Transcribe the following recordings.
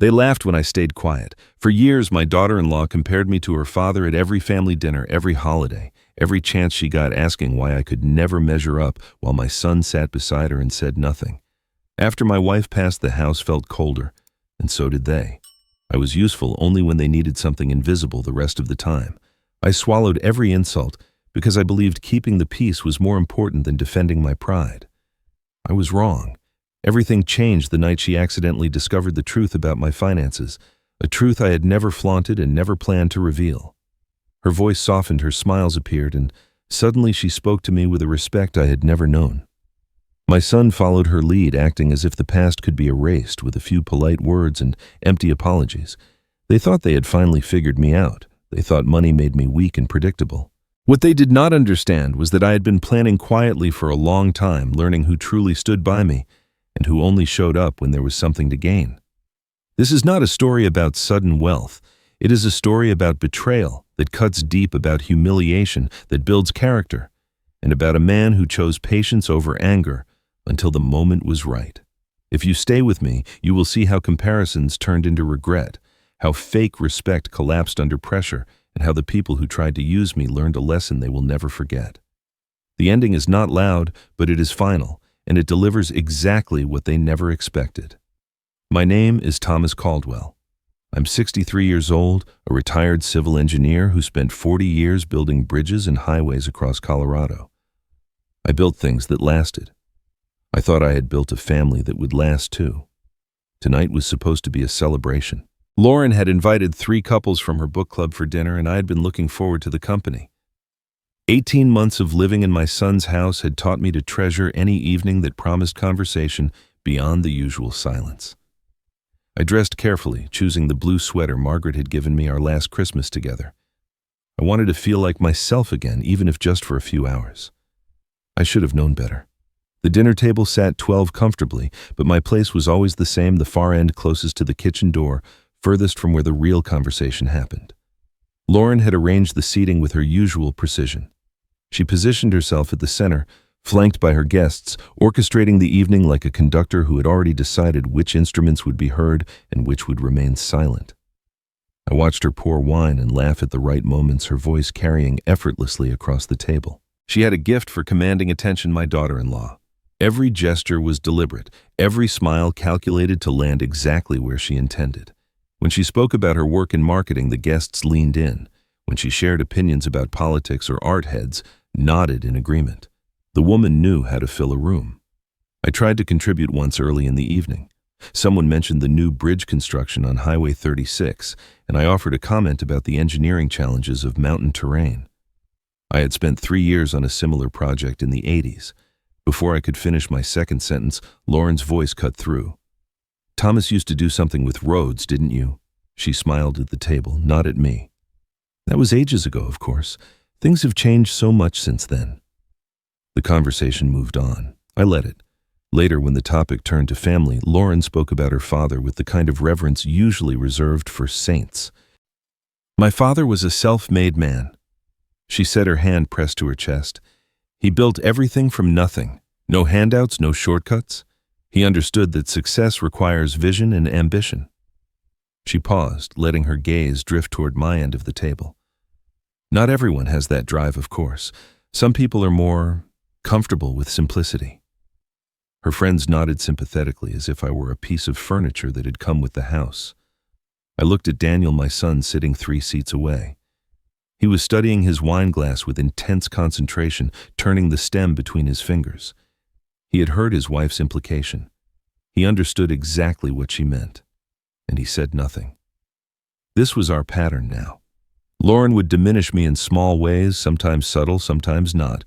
They laughed when I stayed quiet. For years, my daughter-in-law compared me to her father at every family dinner, every holiday, every chance she got, asking why I could never measure up, while my son sat beside her and said nothing. After my wife passed, the house felt colder, and so did they. I was useful only when they needed something invisible the rest of the time. I swallowed every insult because I believed keeping the peace was more important than defending my pride. I was wrong. Everything changed the night she accidentally discovered the truth about my finances, a truth I had never flaunted and never planned to reveal. Her voice softened, her smiles appeared, and suddenly she spoke to me with a respect I had never known. My son followed her lead, acting as if the past could be erased with a few polite words and empty apologies. They thought they had finally figured me out. They thought money made me weak and predictable. What they did not understand was that I had been planning quietly for a long time, learning who truly stood by me and who only showed up when there was something to gain. This is not a story about sudden wealth. It is a story about betrayal that cuts deep, about humiliation that builds character, and about a man who chose patience over anger until the moment was right. If you stay with me, you will see how comparisons turned into regret, how fake respect collapsed under pressure, and how the people who tried to use me learned a lesson they will never forget. The ending is not loud, but it is final, and it delivers exactly what they never expected. My name is Thomas Caldwell. I'm 63 years old, a retired civil engineer who spent 40 years building bridges and highways across Colorado. I built things that lasted. I thought I had built a family that would last too. Tonight was supposed to be a celebration. Lauren had invited 3 couples from her book club for dinner, and I had been looking forward to the company. 18 months of living in my son's house had taught me to treasure any evening that promised conversation beyond the usual silence. I dressed carefully, choosing the blue sweater Margaret had given me our last Christmas together. I wanted to feel like myself again, even if just for a few hours. I should have known better. The dinner table sat 12 comfortably, but my place was always the same, the far end closest to the kitchen door, furthest from where the real conversation happened. Lauren had arranged the seating with her usual precision. She positioned herself at the center, flanked by her guests, orchestrating the evening like a conductor who had already decided which instruments would be heard and which would remain silent. I watched her pour wine and laugh at the right moments, her voice carrying effortlessly across the table. She had a gift for commanding attention, my daughter-in-law. Every gesture was deliberate, every smile calculated to land exactly where she intended. When she spoke about her work in marketing, the guests leaned in. When she shared opinions about politics or art, heads nodded in agreement. The woman knew how to fill a room. I tried to contribute once early in the evening. Someone mentioned the new bridge construction on Highway 36, and I offered a comment about the engineering challenges of mountain terrain. I had spent 3 years on a similar project in the 80s. Before I could finish my second sentence, Lauren's voice cut through. "Thomas used to do something with roads, didn't you?" She smiled at the table, not at me. That was ages ago, of course. Things have changed so much since then. The conversation moved on. I let it. Later, when the topic turned to family, Lauren spoke about her father with the kind of reverence usually reserved for saints. "My father was a self-made man." She said, her hand pressed to her chest. "He built everything from nothing. No handouts, no shortcuts. He understood that success requires vision and ambition." She paused, letting her gaze drift toward my end of the table. Not everyone has that drive, of course. Some people are more comfortable with simplicity. Her friends nodded sympathetically, as if I were a piece of furniture that had come with the house. I looked at Daniel, my son, sitting 3 seats away. He was studying his wine glass with intense concentration, turning the stem between his fingers. He had heard his wife's implication. He understood exactly what she meant, and he said nothing. This was our pattern now. Lauren would diminish me in small ways, sometimes subtle, sometimes not,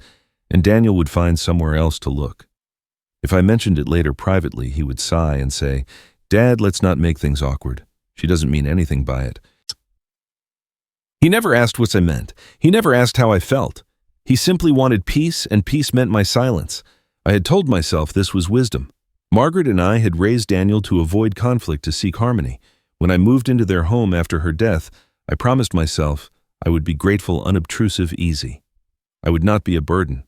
and Daniel would find somewhere else to look. If I mentioned it later privately, he would sigh and say, "Dad, let's not make things awkward. She doesn't mean anything by it." He never asked what I meant. He never asked how I felt. He simply wanted peace, and peace meant my silence. I had told myself this was wisdom. Margaret and I had raised Daniel to avoid conflict, to seek harmony. When I moved into their home after her death, I promised myself I would be grateful, unobtrusive, easy. I would not be a burden.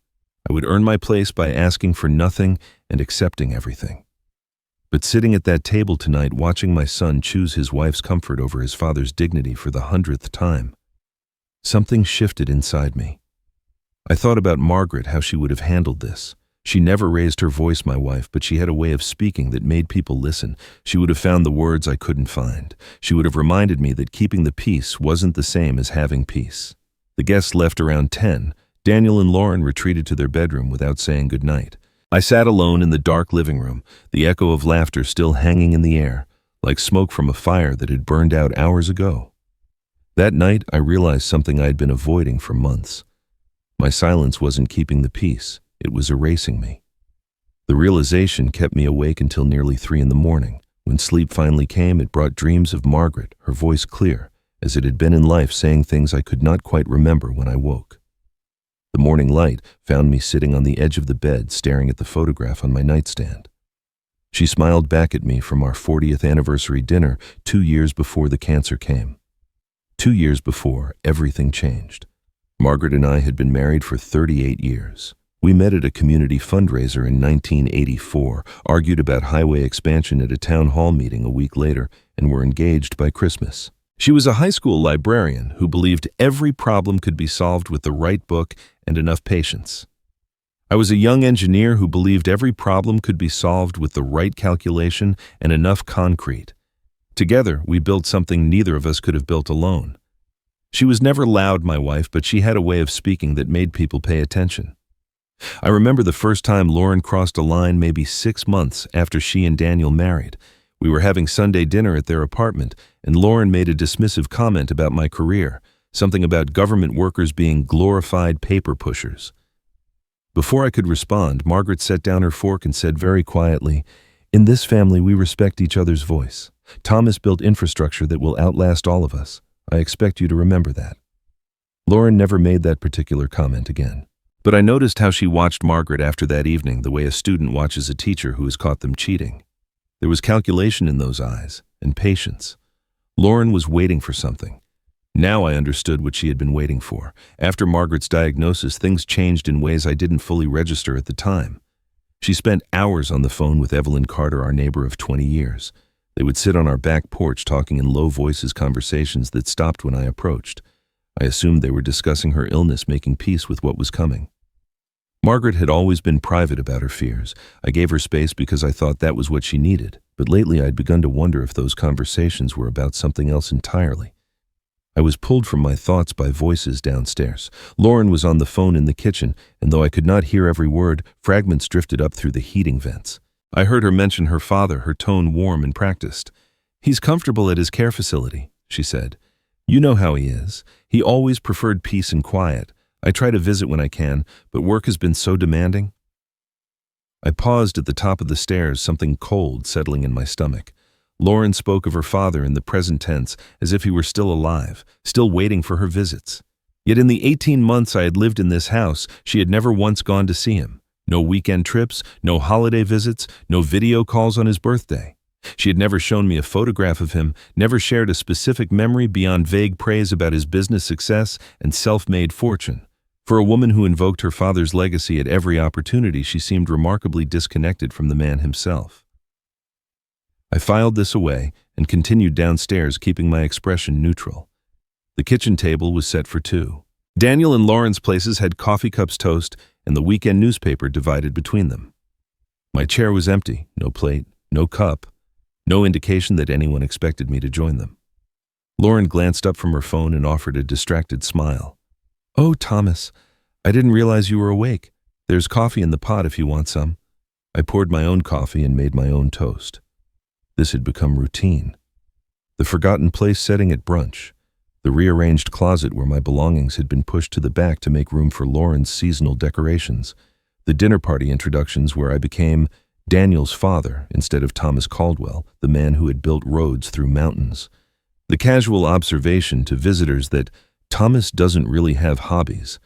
I would earn my place by asking for nothing and accepting everything. But sitting at that table tonight watching my son choose his wife's comfort over his father's dignity for the 100th time, something shifted inside me. I thought about Margaret, how she would have handled this. She never raised her voice, my wife, but she had a way of speaking that made people listen. She would have found the words I couldn't find. She would have reminded me that keeping the peace wasn't the same as having peace. The guests left around 10. Daniel and Lauren retreated to their bedroom without saying goodnight. I sat alone in the dark living room, the echo of laughter still hanging in the air, like smoke from a fire that had burned out hours ago. That night, I realized something I had been avoiding for months. My silence wasn't keeping the peace, it was erasing me. The realization kept me awake until nearly 3 in the morning. When sleep finally came, it brought dreams of Margaret, her voice clear, as it had been in life, saying things I could not quite remember when I woke. The morning light found me sitting on the edge of the bed, staring at the photograph on my nightstand. She smiled back at me from our 40th anniversary dinner 2 years before the cancer came. 2 years before, everything changed. Margaret and I had been married for 38 years. We met at a community fundraiser in 1984, argued about highway expansion at a town hall meeting a week later, and were engaged by Christmas. She was a high school librarian who believed every problem could be solved with the right book and enough patience. I was a young engineer who believed every problem could be solved with the right calculation and enough concrete. Together, we built something neither of us could have built alone. She was never loud, my wife, but she had a way of speaking that made people pay attention. I remember the first time Lauren crossed a line, maybe 6 months after she and Daniel married. We were having Sunday dinner at their apartment, and Lauren made a dismissive comment about my career, something about government workers being glorified paper pushers. Before I could respond, Margaret set down her fork and said very quietly, "In this family, we respect each other's voice. Thomas built infrastructure that will outlast all of us. I expect you to remember that." Lauren never made that particular comment again. But I noticed how she watched Margaret after that evening, the way a student watches a teacher who has caught them cheating. There was calculation in those eyes, and patience. Lauren was waiting for something. Now I understood what she had been waiting for. After Margaret's diagnosis, things changed in ways I didn't fully register at the time. She spent hours on the phone with Evelyn Carter, our neighbor of 20 years. They would sit on our back porch talking in low voices, conversations that stopped when I approached. I assumed they were discussing her illness, making peace with what was coming. Margaret had always been private about her fears. I gave her space because I thought that was what she needed, but lately I'd begun to wonder if those conversations were about something else entirely. I was pulled from my thoughts by voices downstairs. Lauren was on the phone in the kitchen, and though I could not hear every word, fragments drifted up through the heating vents. I heard her mention her father, her tone warm and practiced. "He's comfortable at his care facility," she said. "You know how he is. He always preferred peace and quiet. I try to visit when I can, but work has been so demanding." I paused at the top of the stairs, something cold settling in my stomach. Lauren spoke of her father in the present tense, as if he were still alive, still waiting for her visits. Yet in the 18 months I had lived in this house, she had never once gone to see him. No weekend trips, no holiday visits, no video calls on his birthday. She had never shown me a photograph of him, never shared a specific memory beyond vague praise about his business success and self-made fortune. For a woman who invoked her father's legacy at every opportunity, she seemed remarkably disconnected from the man himself. I filed this away and continued downstairs, keeping my expression neutral. The kitchen table was set for 2. Daniel and Lauren's places had coffee cups, toast, and the weekend newspaper divided between them. My chair was empty, no plate, no cup, no indication that anyone expected me to join them. Lauren glanced up from her phone and offered a distracted smile. "Oh, Thomas, I didn't realize you were awake. There's coffee in the pot if you want some." I poured my own coffee and made my own toast. This had become routine. The forgotten place setting at brunch, the rearranged closet where my belongings had been pushed to the back to make room for Lauren's seasonal decorations, the dinner party introductions where I became Daniel's father instead of Thomas Caldwell, the man who had built roads through mountains, the casual observation to visitors that Thomas doesn't really have hobbies,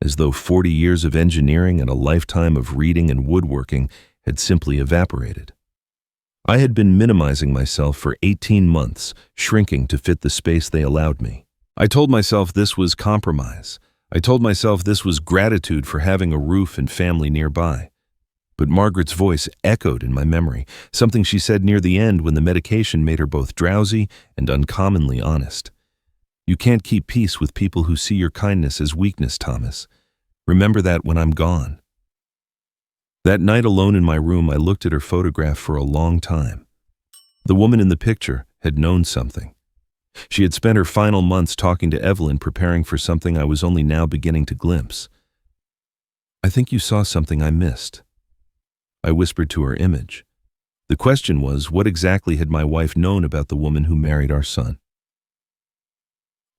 as though 40 years of engineering and a lifetime of reading and woodworking had simply evaporated. I had been minimizing myself for 18 months, shrinking to fit the space they allowed me. I told myself this was compromise. I told myself this was gratitude for having a roof and family nearby. But Margaret's voice echoed in my memory, something she said near the end when the medication made her both drowsy and uncommonly honest. "You can't keep peace with people who see your kindness as weakness, Thomas. Remember that when I'm gone." That night alone in my room, I looked at her photograph for a long time. The woman in the picture had known something. She had spent her final months talking to Evelyn, preparing for something I was only now beginning to glimpse. "I think you saw something I missed," I whispered to her image. The question was, what exactly had my wife known about the woman who married our son?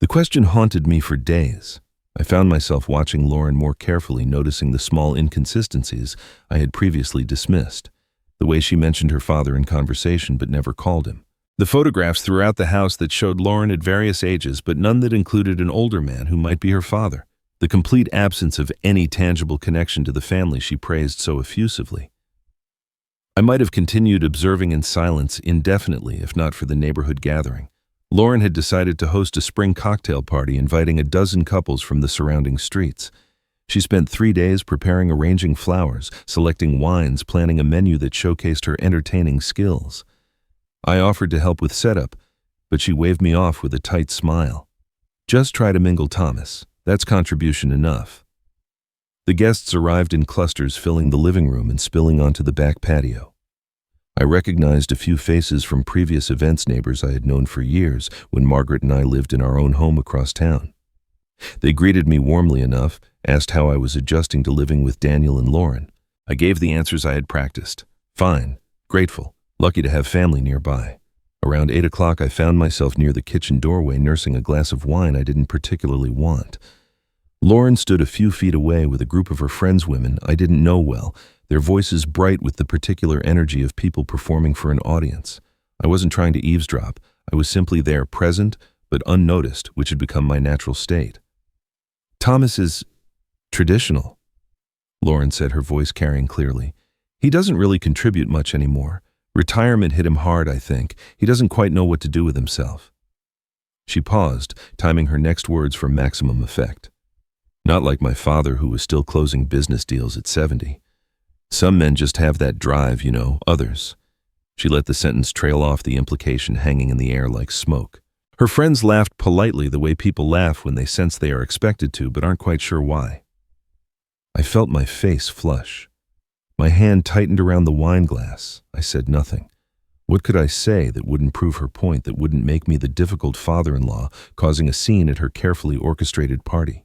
The question haunted me for days. I found myself watching Lauren more carefully, noticing the small inconsistencies I had previously dismissed. The way she mentioned her father in conversation but never called him. The photographs throughout the house that showed Lauren at various ages, but none that included an older man who might be her father. The complete absence of any tangible connection to the family she praised so effusively. I might have continued observing in silence indefinitely if not for the neighborhood gathering. Lauren had decided to host a spring cocktail party, inviting a dozen couples from the surrounding streets. She spent 3 days preparing, arranging flowers, selecting wines, planning a menu that showcased her entertaining skills. I offered to help with setup, but she waved me off with a tight smile. "Just try to mingle, Thomas. That's contribution enough." The guests arrived in clusters, filling the living room and spilling onto the back patio. I recognized a few faces from previous events, neighbors I had known for years when Margaret and I lived in our own home across town. They greeted me warmly enough, asked how I was adjusting to living with Daniel and Lauren. I gave the answers I had practiced. Fine, grateful, lucky to have family nearby. Around 8 o'clock, I found myself near the kitchen doorway, nursing a glass of wine I didn't particularly want. Lauren stood a few feet away with a group of her friends, women I didn't know well, their voices bright with the particular energy of people performing for an audience. I wasn't trying to eavesdrop. I was simply there, present but unnoticed, which had become my natural state. "Thomas is traditional," Lauren said, her voice carrying clearly. "He doesn't really contribute much anymore. Retirement hit him hard, I think. He doesn't quite know what to do with himself." She paused, timing her next words for maximum effect. "Not like my father, who was still closing business deals at 70. Some men just have that drive, you know, others." She let the sentence trail off, the implication hanging in the air like smoke. Her friends laughed politely, the way people laugh when they sense they are expected to but aren't quite sure why. I felt my face flush. My hand tightened around the wine glass. I said nothing. What could I say that wouldn't prove her point, that wouldn't make me the difficult father-in-law causing a scene at her carefully orchestrated party?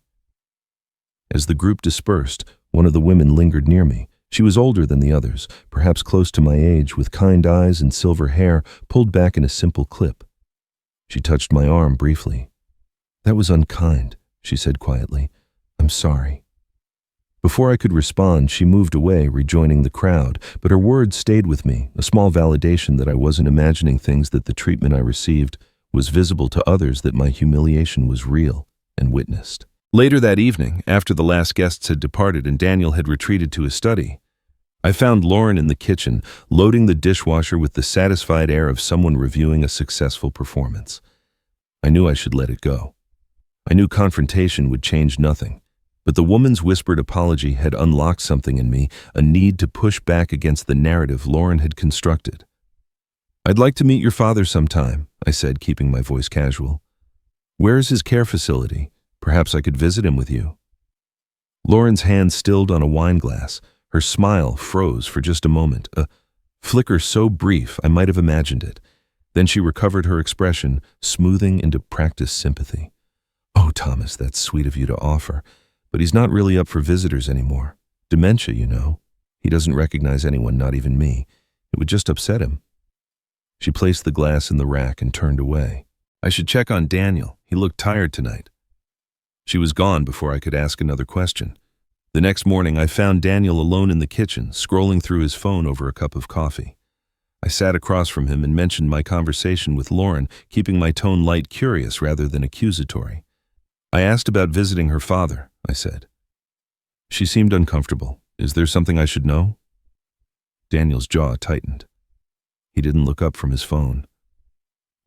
As the group dispersed, one of the women lingered near me. She was older than the others, perhaps close to my age, with kind eyes and silver hair pulled back in a simple clip. She touched my arm briefly. "That was unkind," she said quietly. "I'm sorry." Before I could respond, she moved away, rejoining the crowd, but her words stayed with me, a small validation that I wasn't imagining things, that the treatment I received was visible to others, that my humiliation was real and witnessed. Later that evening, after the last guests had departed and Daniel had retreated to his study, I found Lauren in the kitchen, loading the dishwasher with the satisfied air of someone reviewing a successful performance. I knew I should let it go. I knew confrontation would change nothing, but the woman's whispered apology had unlocked something in me, a need to push back against the narrative Lauren had constructed. "I'd like to meet your father sometime," I said, keeping my voice casual. "Where is his care facility? Perhaps I could visit him with you." Lauren's hand stilled on a wine glass. Her smile froze for just a moment, a flicker so brief I might have imagined it. Then she recovered her expression, smoothing into practiced sympathy. "Oh, Thomas, that's sweet of you to offer, but he's not really up for visitors anymore. Dementia, you know. He doesn't recognize anyone, not even me. It would just upset him." She placed the glass in the rack and turned away. "I should check on Daniel. He looked tired tonight." She was gone before I could ask another question. The next morning, I found Daniel alone in the kitchen, scrolling through his phone over a cup of coffee. I sat across from him and mentioned my conversation with Lauren, keeping my tone light, curious rather than accusatory. "I asked about visiting her father," I said. She seemed uncomfortable. "Is there something I should know?" Daniel's jaw tightened. He didn't look up from his phone.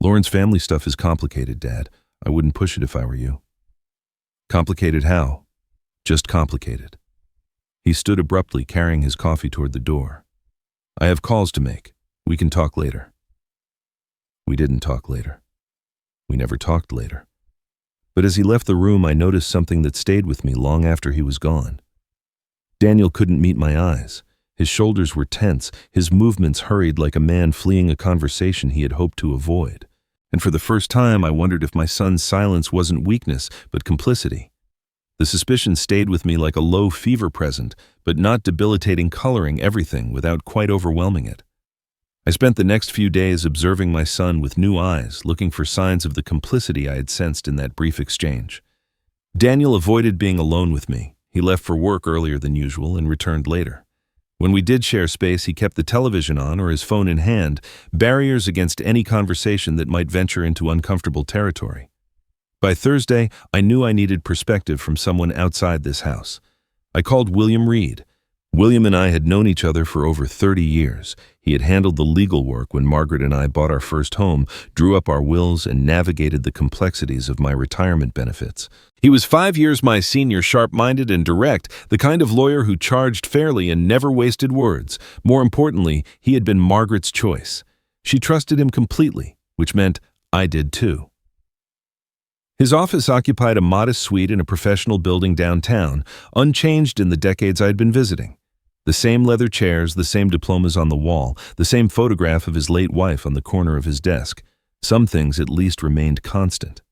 "Lauren's family stuff is complicated, Dad. I wouldn't push it if I were you." "Complicated how?" "Just complicated." He stood abruptly, carrying his coffee toward the door. I have calls to make. We can talk later. We didn't talk later. We never talked later. But as he left the room, I noticed something that stayed with me long after he was gone. Daniel couldn't meet my eyes. His shoulders were tense, his movements hurried like a man fleeing a conversation he had hoped to avoid. And for the first time, I wondered if my son's silence wasn't weakness, but complicity. The suspicion stayed with me like a low fever present, but not debilitating, coloring everything without quite overwhelming it. I spent the next few days observing my son with new eyes, looking for signs of the complicity I had sensed in that brief exchange. Daniel avoided being alone with me. He left for work earlier than usual and returned later. When we did share space, he kept the television on or his phone in hand, barriers against any conversation that might venture into uncomfortable territory. By Thursday, I knew I needed perspective from someone outside this house. I called William Reed. William and I had known each other for over 30 years. He had handled the legal work when Margaret and I bought our first home, drew up our wills, and navigated the complexities of my retirement benefits. He was 5 years my senior, sharp-minded and direct, the kind of lawyer who charged fairly and never wasted words. More importantly, he had been Margaret's choice. She trusted him completely, which meant I did too. His office occupied a modest suite in a professional building downtown, unchanged in the decades I had been visiting. The same leather chairs, the same diplomas on the wall, the same photograph of his late wife on the corner of his desk. Some things at least remained constant.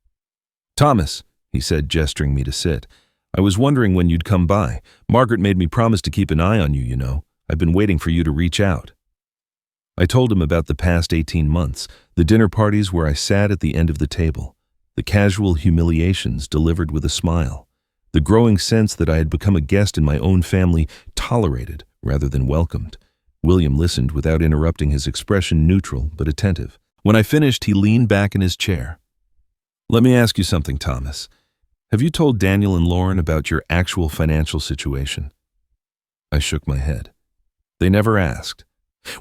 "Thomas," he said, gesturing me to sit, "I was wondering when you'd come by. Margaret made me promise to keep an eye on you, you know. I've been waiting for you to reach out." I told him about the past 18 months, the dinner parties where I sat at the end of the table, the casual humiliations delivered with a smile, the growing sense that I had become a guest in my own family, tolerated rather than welcomed. William listened without interrupting, his expression neutral but attentive. When I finished, he leaned back in his chair. "Let me ask you something, Thomas. Have you told Daniel and Lauren about your actual financial situation?" I shook my head. They never asked.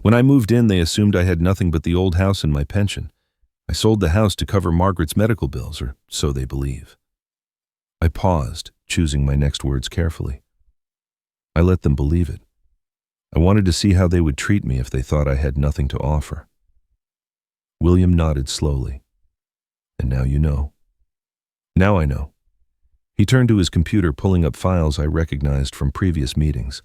When I moved in, they assumed I had nothing but the old house and my pension. I sold the house to cover Margaret's medical bills, or so they believe. I paused, choosing my next words carefully. I let them believe it. I wanted to see how they would treat me if they thought I had nothing to offer. William nodded slowly. "And now you know." "Now I know." He turned to his computer, pulling up files I recognized from previous meetings.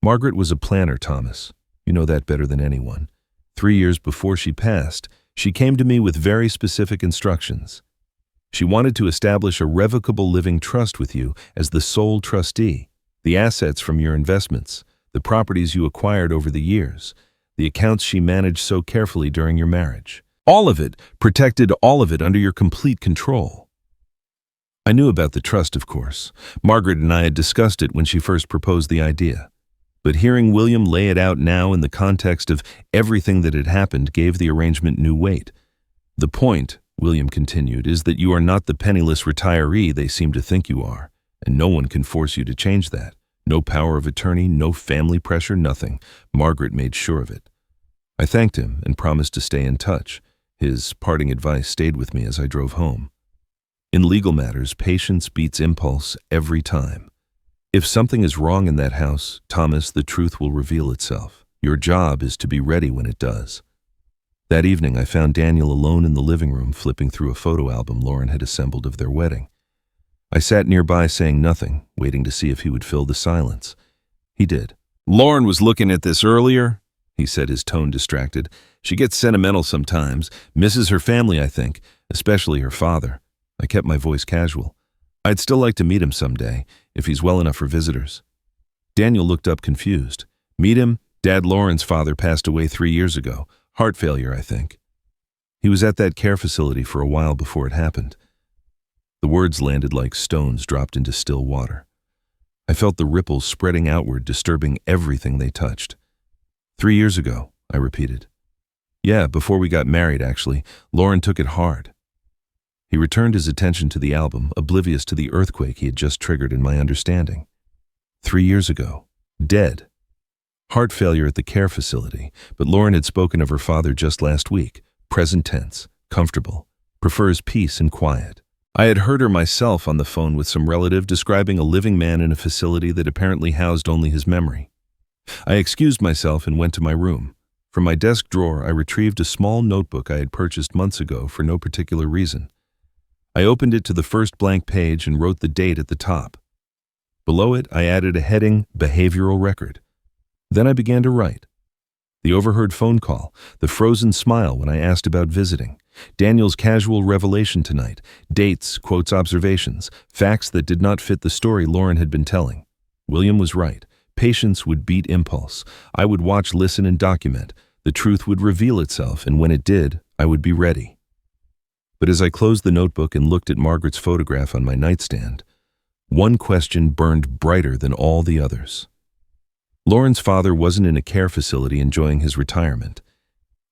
"Margaret was a planner, Thomas. You know that better than anyone. 3 years before she passed, she came to me with very specific instructions. She wanted to establish a revocable living trust with you as the sole trustee, the assets from your investments, the properties you acquired over the years, the accounts she managed so carefully during your marriage. All of it, protected, all of it under your complete control." I knew about the trust, of course. Margaret and I had discussed it when she first proposed the idea. But hearing William lay it out now in the context of everything that had happened gave the arrangement new weight. "The point," William continued, "is that you are not the penniless retiree they seem to think you are, and no one can force you to change that. No power of attorney, no family pressure, nothing. Margaret made sure of it." I thanked him and promised to stay in touch. His parting advice stayed with me as I drove home. In legal matters, patience beats impulse every time. If something is wrong in that house, Thomas, the truth will reveal itself. Your job is to be ready when it does. That evening, I found Daniel alone in the living room, flipping through a photo album Lauren had assembled of their wedding. I sat nearby saying nothing, waiting to see if he would fill the silence. He did. "Lauren was looking at this earlier," he said, his tone distracted. "She gets sentimental sometimes, misses her family, I think, especially her father." I kept my voice casual. "I'd still like to meet him someday, if he's well enough for visitors." Daniel looked up confused. "Meet him? Dad Lauren's father passed away 3 years ago. Heart failure, I think. He was at that care facility for a while before it happened." The words landed like stones dropped into still water. I felt the ripples spreading outward, disturbing everything they touched. 3 years ago," I repeated. "Yeah, before we got married, actually. Lauren took it hard." He returned his attention to the album, oblivious to the earthquake he had just triggered in my understanding. 3 years ago. Dead. Heart failure at the care facility, but Lauren had spoken of her father just last week. Present tense. Comfortable. Prefers peace and quiet. I had heard her myself on the phone with some relative describing a living man in a facility that apparently housed only his memory. I excused myself and went to my room. From my desk drawer, I retrieved a small notebook I had purchased months ago for no particular reason. I opened it to the first blank page and wrote the date at the top. Below it, I added a heading, Behavioral Record. Then I began to write. The overheard phone call, the frozen smile when I asked about visiting, Daniel's casual revelation tonight, dates, quotes, observations, facts that did not fit the story Lauren had been telling. William was right. Patience would beat impulse. I would watch, listen, and document. The truth would reveal itself, and when it did, I would be ready. But as I closed the notebook and looked at Margaret's photograph on my nightstand, one question burned brighter than all the others. Lauren's father wasn't in a care facility enjoying his retirement.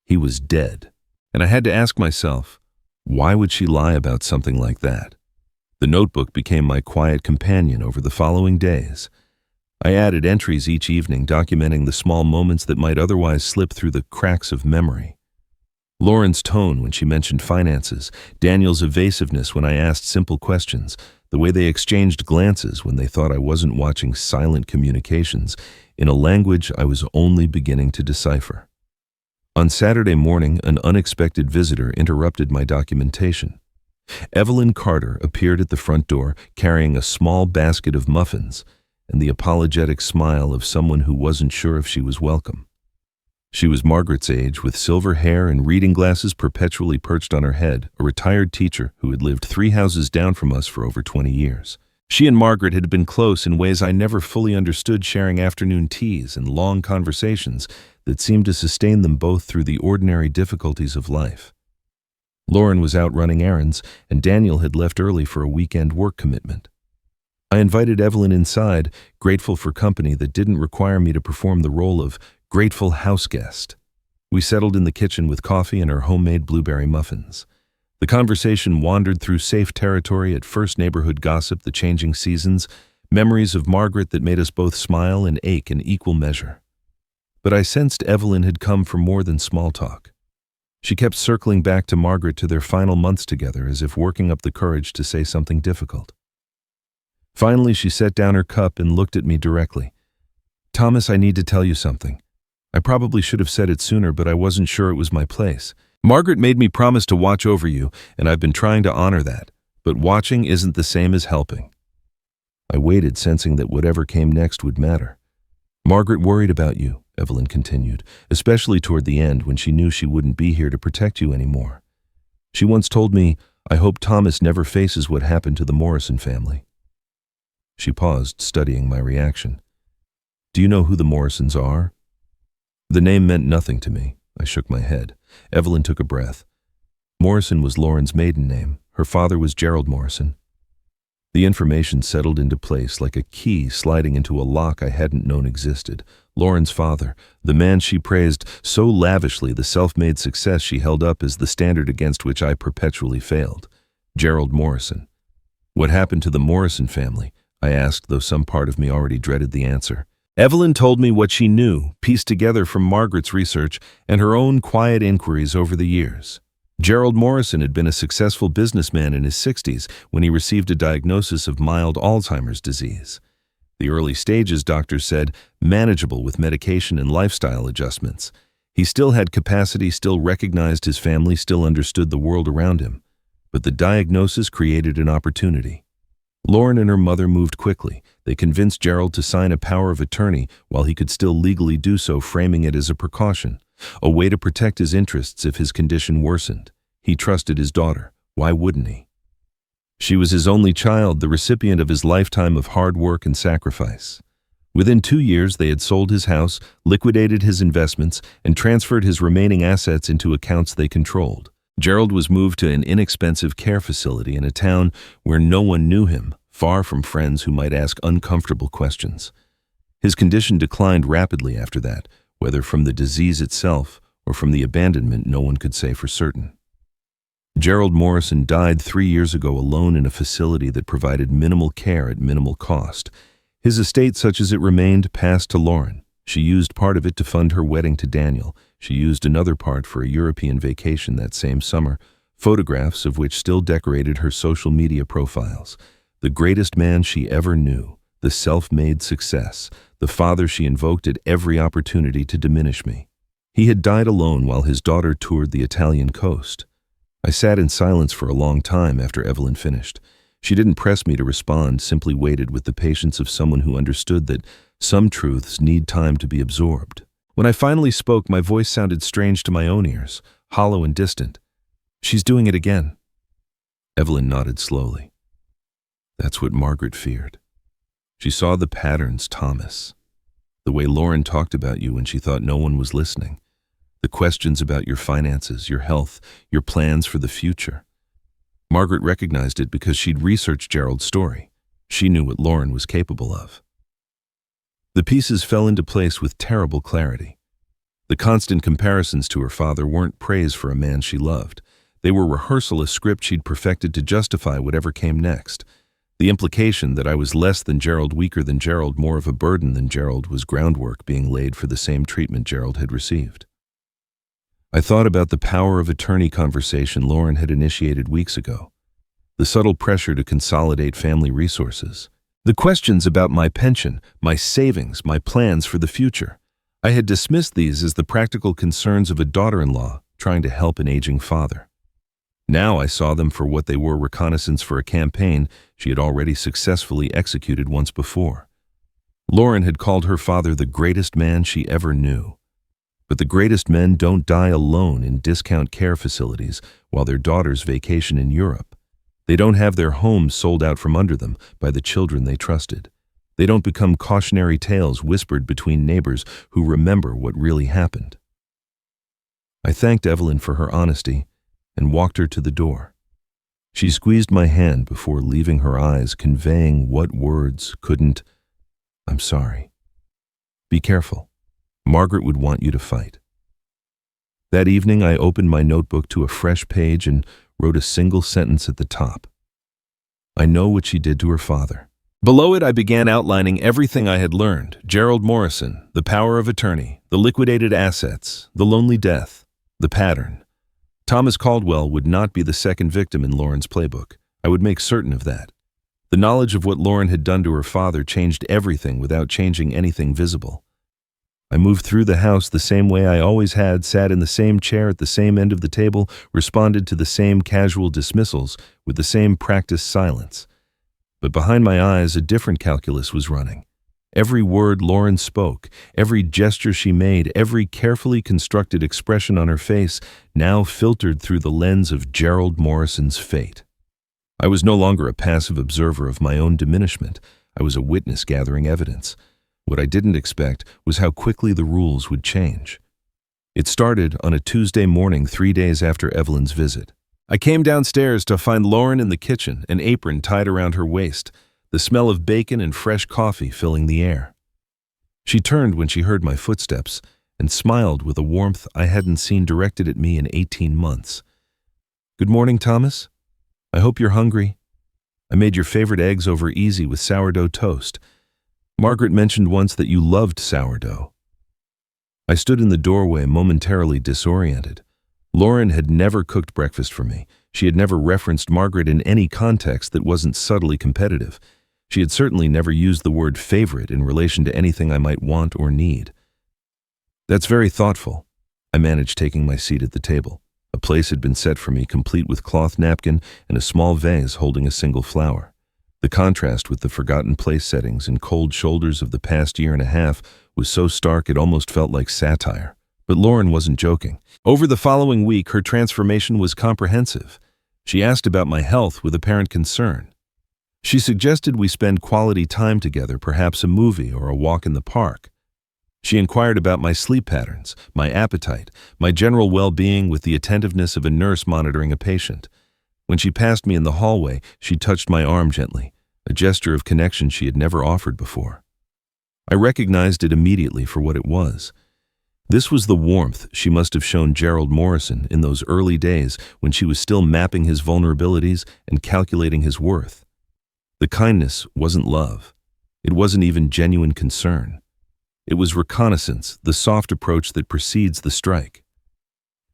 He was dead. And I had to ask myself, why would she lie about something like that? The notebook became my quiet companion over the following days. I added entries each evening documenting the small moments that might otherwise slip through the cracks of memory. Lauren's tone when she mentioned finances, Daniel's evasiveness when I asked simple questions, the way they exchanged glances when they thought I wasn't watching silent communications in a language I was only beginning to decipher. On Saturday morning, an unexpected visitor interrupted my documentation. Evelyn Carter appeared at the front door carrying a small basket of muffins and the apologetic smile of someone who wasn't sure if she was welcome. She was Margaret's age, with silver hair and reading glasses perpetually perched on her head, a retired teacher who had lived 3 houses down from us for over 20 years. She and Margaret had been close in ways I never fully understood, sharing afternoon teas and long conversations that seemed to sustain them both through the ordinary difficulties of life. Lauren was out running errands, and Daniel had left early for a weekend work commitment. I invited Evelyn inside, grateful for company that didn't require me to perform the role of grateful house guest. We settled in the kitchen with coffee and her homemade blueberry muffins. The conversation wandered through safe territory, at first neighborhood gossip, the changing seasons, memories of Margaret that made us both smile and ache in equal measure. But I sensed Evelyn had come for more than small talk. She kept circling back to Margaret, to their final months together, as if working up the courage to say something difficult. Finally, she set down her cup and looked at me directly. "Thomas, I need to tell you something. I probably should have said it sooner, but I wasn't sure it was my place. Margaret made me promise to watch over you, and I've been trying to honor that, but watching isn't the same as helping." I waited, sensing that whatever came next would matter. "Margaret worried about you," Evelyn continued, "especially toward the end when she knew she wouldn't be here to protect you anymore. She once told me, 'I hope Thomas never faces what happened to the Morrison family.'" She paused, studying my reaction. "Do you know who the Morrisons are?" The name meant nothing to me. I shook my head. Evelyn took a breath. Morrison was Lauren's maiden name. Her father was Gerald Morrison. The information settled into place like a key sliding into a lock I hadn't known existed. Lauren's father, the man she praised so lavishly, the self-made success she held up as the standard against which I perpetually failed. Gerald Morrison. What happened to the Morrison family? I asked, though some part of me already dreaded the answer. Evelyn told me what she knew, pieced together from Margaret's research and her own quiet inquiries over the years. Gerald Morrison had been a successful businessman in his 60s when he received a diagnosis of mild Alzheimer's disease. The early stages, doctors said, manageable with medication and lifestyle adjustments. He still had capacity, still recognized his family, still understood the world around him. But the diagnosis created an opportunity. Lauren and her mother moved quickly. They convinced Gerald to sign a power of attorney while he could still legally do so, framing it as a precaution, a way to protect his interests if his condition worsened. He trusted his daughter. Why wouldn't he? She was his only child, the recipient of his lifetime of hard work and sacrifice. Within 2 years, they had sold his house, liquidated his investments, and transferred his remaining assets into accounts they controlled. Gerald was moved to an inexpensive care facility in a town where no one knew him, far from friends who might ask uncomfortable questions. His condition declined rapidly after that, whether from the disease itself or from the abandonment no one could say for certain. Gerald Morrison died 3 years ago alone in a facility that provided minimal care at minimal cost. His estate, such as it remained, passed to Lauren. She used part of it to fund her wedding to Daniel. She used another part for a European vacation that same summer, photographs of which still decorated her social media profiles. The greatest man she ever knew, the self-made success, the father she invoked at every opportunity to diminish me. He had died alone while his daughter toured the Italian coast. I sat in silence for a long time after Evelyn finished. She didn't press me to respond, simply waited with the patience of someone who understood that some truths need time to be absorbed. When I finally spoke, my voice sounded strange to my own ears, hollow and distant. "She's doing it again." Evelyn nodded slowly. "That's what Margaret feared. She saw the patterns, Thomas. The way Lauren talked about you when she thought no one was listening. The questions about your finances, your health, your plans for the future. Margaret recognized it because she'd researched Gerald's story. She knew what Lauren was capable of." The pieces fell into place with terrible clarity. The constant comparisons to her father weren't praise for a man she loved. They were rehearsal, a script she'd perfected to justify whatever came next. The implication that I was less than Gerald, weaker than Gerald, more of a burden than Gerald was groundwork being laid for the same treatment Gerald had received. I thought about the power of attorney conversation Lauren had initiated weeks ago, the subtle pressure to consolidate family resources, the questions about my pension, my savings, my plans for the future. I had dismissed these as the practical concerns of a daughter-in-law trying to help an aging father. Now I saw them for what they were: reconnaissance for a campaign she had already successfully executed once before. Lauren had called her father the greatest man she ever knew. But the greatest men don't die alone in discount care facilities while their daughters vacation in Europe. They don't have their homes sold out from under them by the children they trusted. They don't become cautionary tales whispered between neighbors who remember what really happened. I thanked Evelyn for her honesty and walked her to the door. She squeezed my hand before leaving, her eyes conveying what words couldn't. "I'm sorry. Be careful. Margaret would want you to fight." That evening, I opened my notebook to a fresh page and wrote a single sentence at the top. "I know what she did to her father." Below it, I began outlining everything I had learned: Gerald Morrison, the power of attorney, the liquidated assets, the lonely death, the pattern. Thomas Caldwell would not be the second victim in Lauren's playbook. I would make certain of that. The knowledge of what Lauren had done to her father changed everything without changing anything visible. I moved through the house the same way I always had, sat in the same chair at the same end of the table, responded to the same casual dismissals with the same practiced silence. But behind my eyes, a different calculus was running. Every word Lauren spoke, every gesture she made, every carefully constructed expression on her face now filtered through the lens of Gerald Morrison's fate. I was no longer a passive observer of my own diminishment. I was a witness gathering evidence. What I didn't expect was how quickly the rules would change. It started on a Tuesday morning 3 days after Evelyn's visit. I came downstairs to find Lauren in the kitchen, an apron tied around her waist, the smell of bacon and fresh coffee filling the air. She turned when she heard my footsteps and smiled with a warmth I hadn't seen directed at me in 18 months. "Good morning, Thomas. I hope you're hungry. I made your favorite eggs over easy with sourdough toast. Margaret mentioned once that you loved sourdough." I stood in the doorway, momentarily disoriented. Lauren had never cooked breakfast for me. She had never referenced Margaret in any context that wasn't subtly competitive. She had certainly never used the word favorite in relation to anything I might want or need. "That's very thoughtful." I managed taking my seat at the table. A place had been set for me, complete with cloth napkin and a small vase holding a single flower. The contrast with the forgotten place settings and cold shoulders of the past year and a half was so stark it almost felt like satire. But Lauren wasn't joking. Over the following week, her transformation was comprehensive. She asked about my health with apparent concern. She suggested we spend quality time together, perhaps a movie or a walk in the park. She inquired about my sleep patterns, my appetite, my general well-being with the attentiveness of a nurse monitoring a patient. When she passed me in the hallway, she touched my arm gently, a gesture of connection she had never offered before. I recognized it immediately for what it was. This was the warmth she must have shown Gerald Morrison in those early days when she was still mapping his vulnerabilities and calculating his worth. The kindness wasn't love. It wasn't even genuine concern. It was reconnaissance, the soft approach that precedes the strike.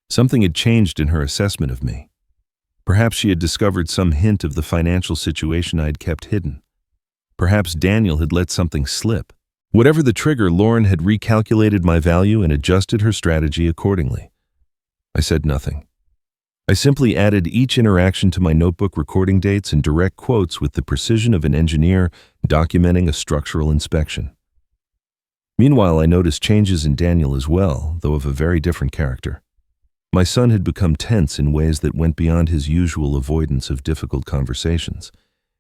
Something had changed in her assessment of me. Perhaps she had discovered some hint of the financial situation I had kept hidden. Perhaps Daniel had let something slip. Whatever the trigger, Lauren had recalculated my value and adjusted her strategy accordingly. I said nothing. I simply added each interaction to my notebook, recording dates and direct quotes with the precision of an engineer documenting a structural inspection. Meanwhile, I noticed changes in Daniel as well, though of a very different character. My son had become tense in ways that went beyond his usual avoidance of difficult conversations.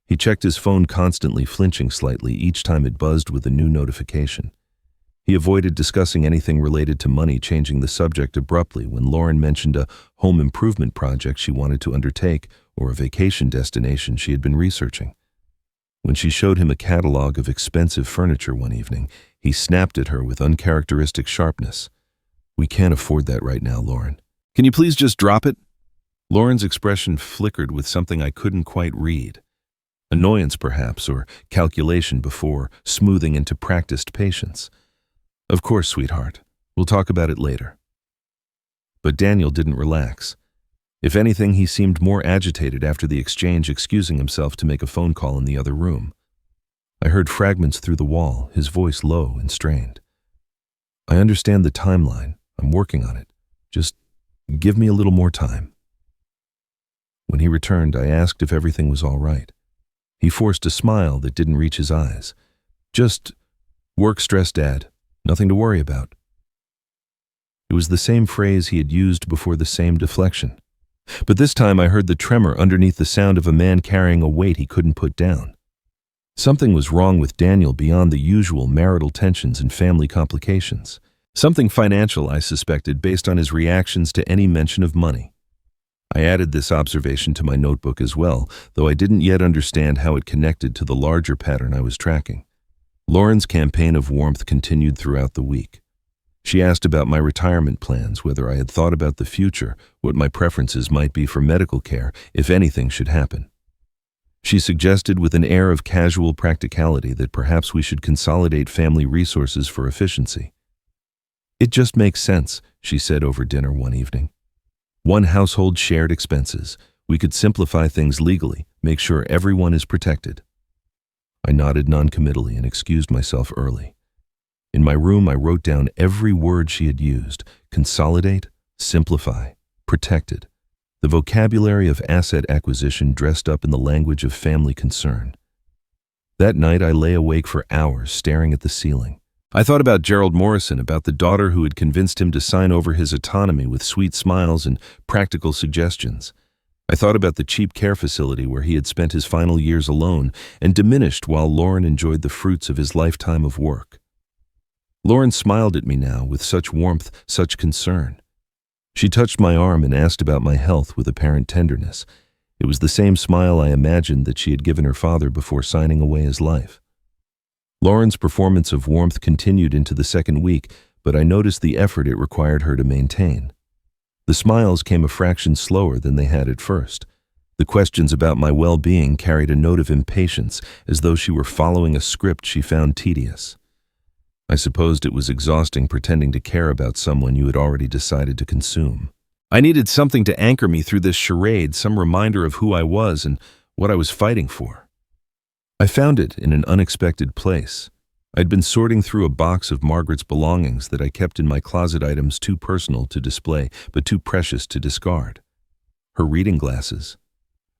He checked his phone constantly, flinching slightly each time it buzzed with a new notification. He avoided discussing anything related to money, changing the subject abruptly when Lauren mentioned a home improvement project she wanted to undertake or a vacation destination she had been researching. When she showed him a catalog of expensive furniture one evening, he snapped at her with uncharacteristic sharpness. "We can't afford that right now, Lauren. Can you please just drop it?" Lauren's expression flickered with something I couldn't quite read. Annoyance, perhaps, or calculation before smoothing into practiced patience. "Of course, sweetheart. We'll talk about it later." But Daniel didn't relax. If anything, he seemed more agitated after the exchange, excusing himself to make a phone call in the other room. I heard fragments through the wall, his voice low and strained. "I understand the timeline. I'm working on it. Just give me a little more time." When he returned, I asked if everything was all right. He forced a smile that didn't reach his eyes. "Just work stress, Dad. Nothing to worry about." It was the same phrase he had used before, the same deflection. But this time I heard the tremor underneath the sound of a man carrying a weight he couldn't put down. Something was wrong with Daniel beyond the usual marital tensions and family complications. Something financial, I suspected, based on his reactions to any mention of money. I added this observation to my notebook as well, though I didn't yet understand how it connected to the larger pattern I was tracking. Lauren's campaign of warmth continued throughout the week. She asked about my retirement plans, whether I had thought about the future, what my preferences might be for medical care if anything should happen. She suggested with an air of casual practicality that perhaps we should consolidate family resources for efficiency. "It just makes sense," she said over dinner one evening. "One household, shared expenses. We could simplify things legally, make sure everyone is protected." I nodded noncommittally and excused myself early. In my room, I wrote down every word she had used: consolidate, simplify, protected. The vocabulary of asset acquisition dressed up in the language of family concern. That night, I lay awake for hours staring at the ceiling. I thought about Gerald Morrison, about the daughter who had convinced him to sign over his autonomy with sweet smiles and practical suggestions. I thought about the cheap care facility where he had spent his final years alone and diminished while Lauren enjoyed the fruits of his lifetime of work. Lauren smiled at me now with such warmth, such concern. She touched my arm and asked about my health with apparent tenderness. It was the same smile I imagined that she had given her father before signing away his life. Lauren's performance of warmth continued into the second week, but I noticed the effort it required her to maintain. The smiles came a fraction slower than they had at first. The questions about my well-being carried a note of impatience, as though she were following a script she found tedious. I supposed it was exhausting pretending to care about someone you had already decided to consume. I needed something to anchor me through this charade, some reminder of who I was and what I was fighting for. I found it in an unexpected place. I'd been sorting through a box of Margaret's belongings that I kept in my closet, items too personal to display, but too precious to discard. Her reading glasses,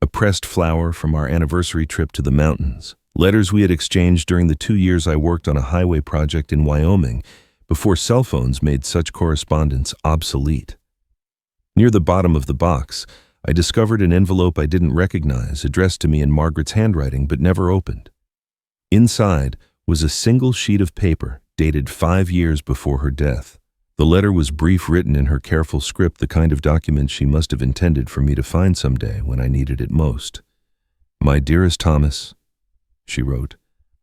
a pressed flower from our anniversary trip to the mountains, letters we had exchanged during the 2 years I worked on a highway project in Wyoming, before cell phones made such correspondence obsolete. Near the bottom of the box, I discovered an envelope I didn't recognize, addressed to me in Margaret's handwriting but never opened. Inside was a single sheet of paper dated 5 years before her death. The letter was brief, written in her careful script, the kind of document she must have intended for me to find someday when I needed it most. "My dearest Thomas," she wrote,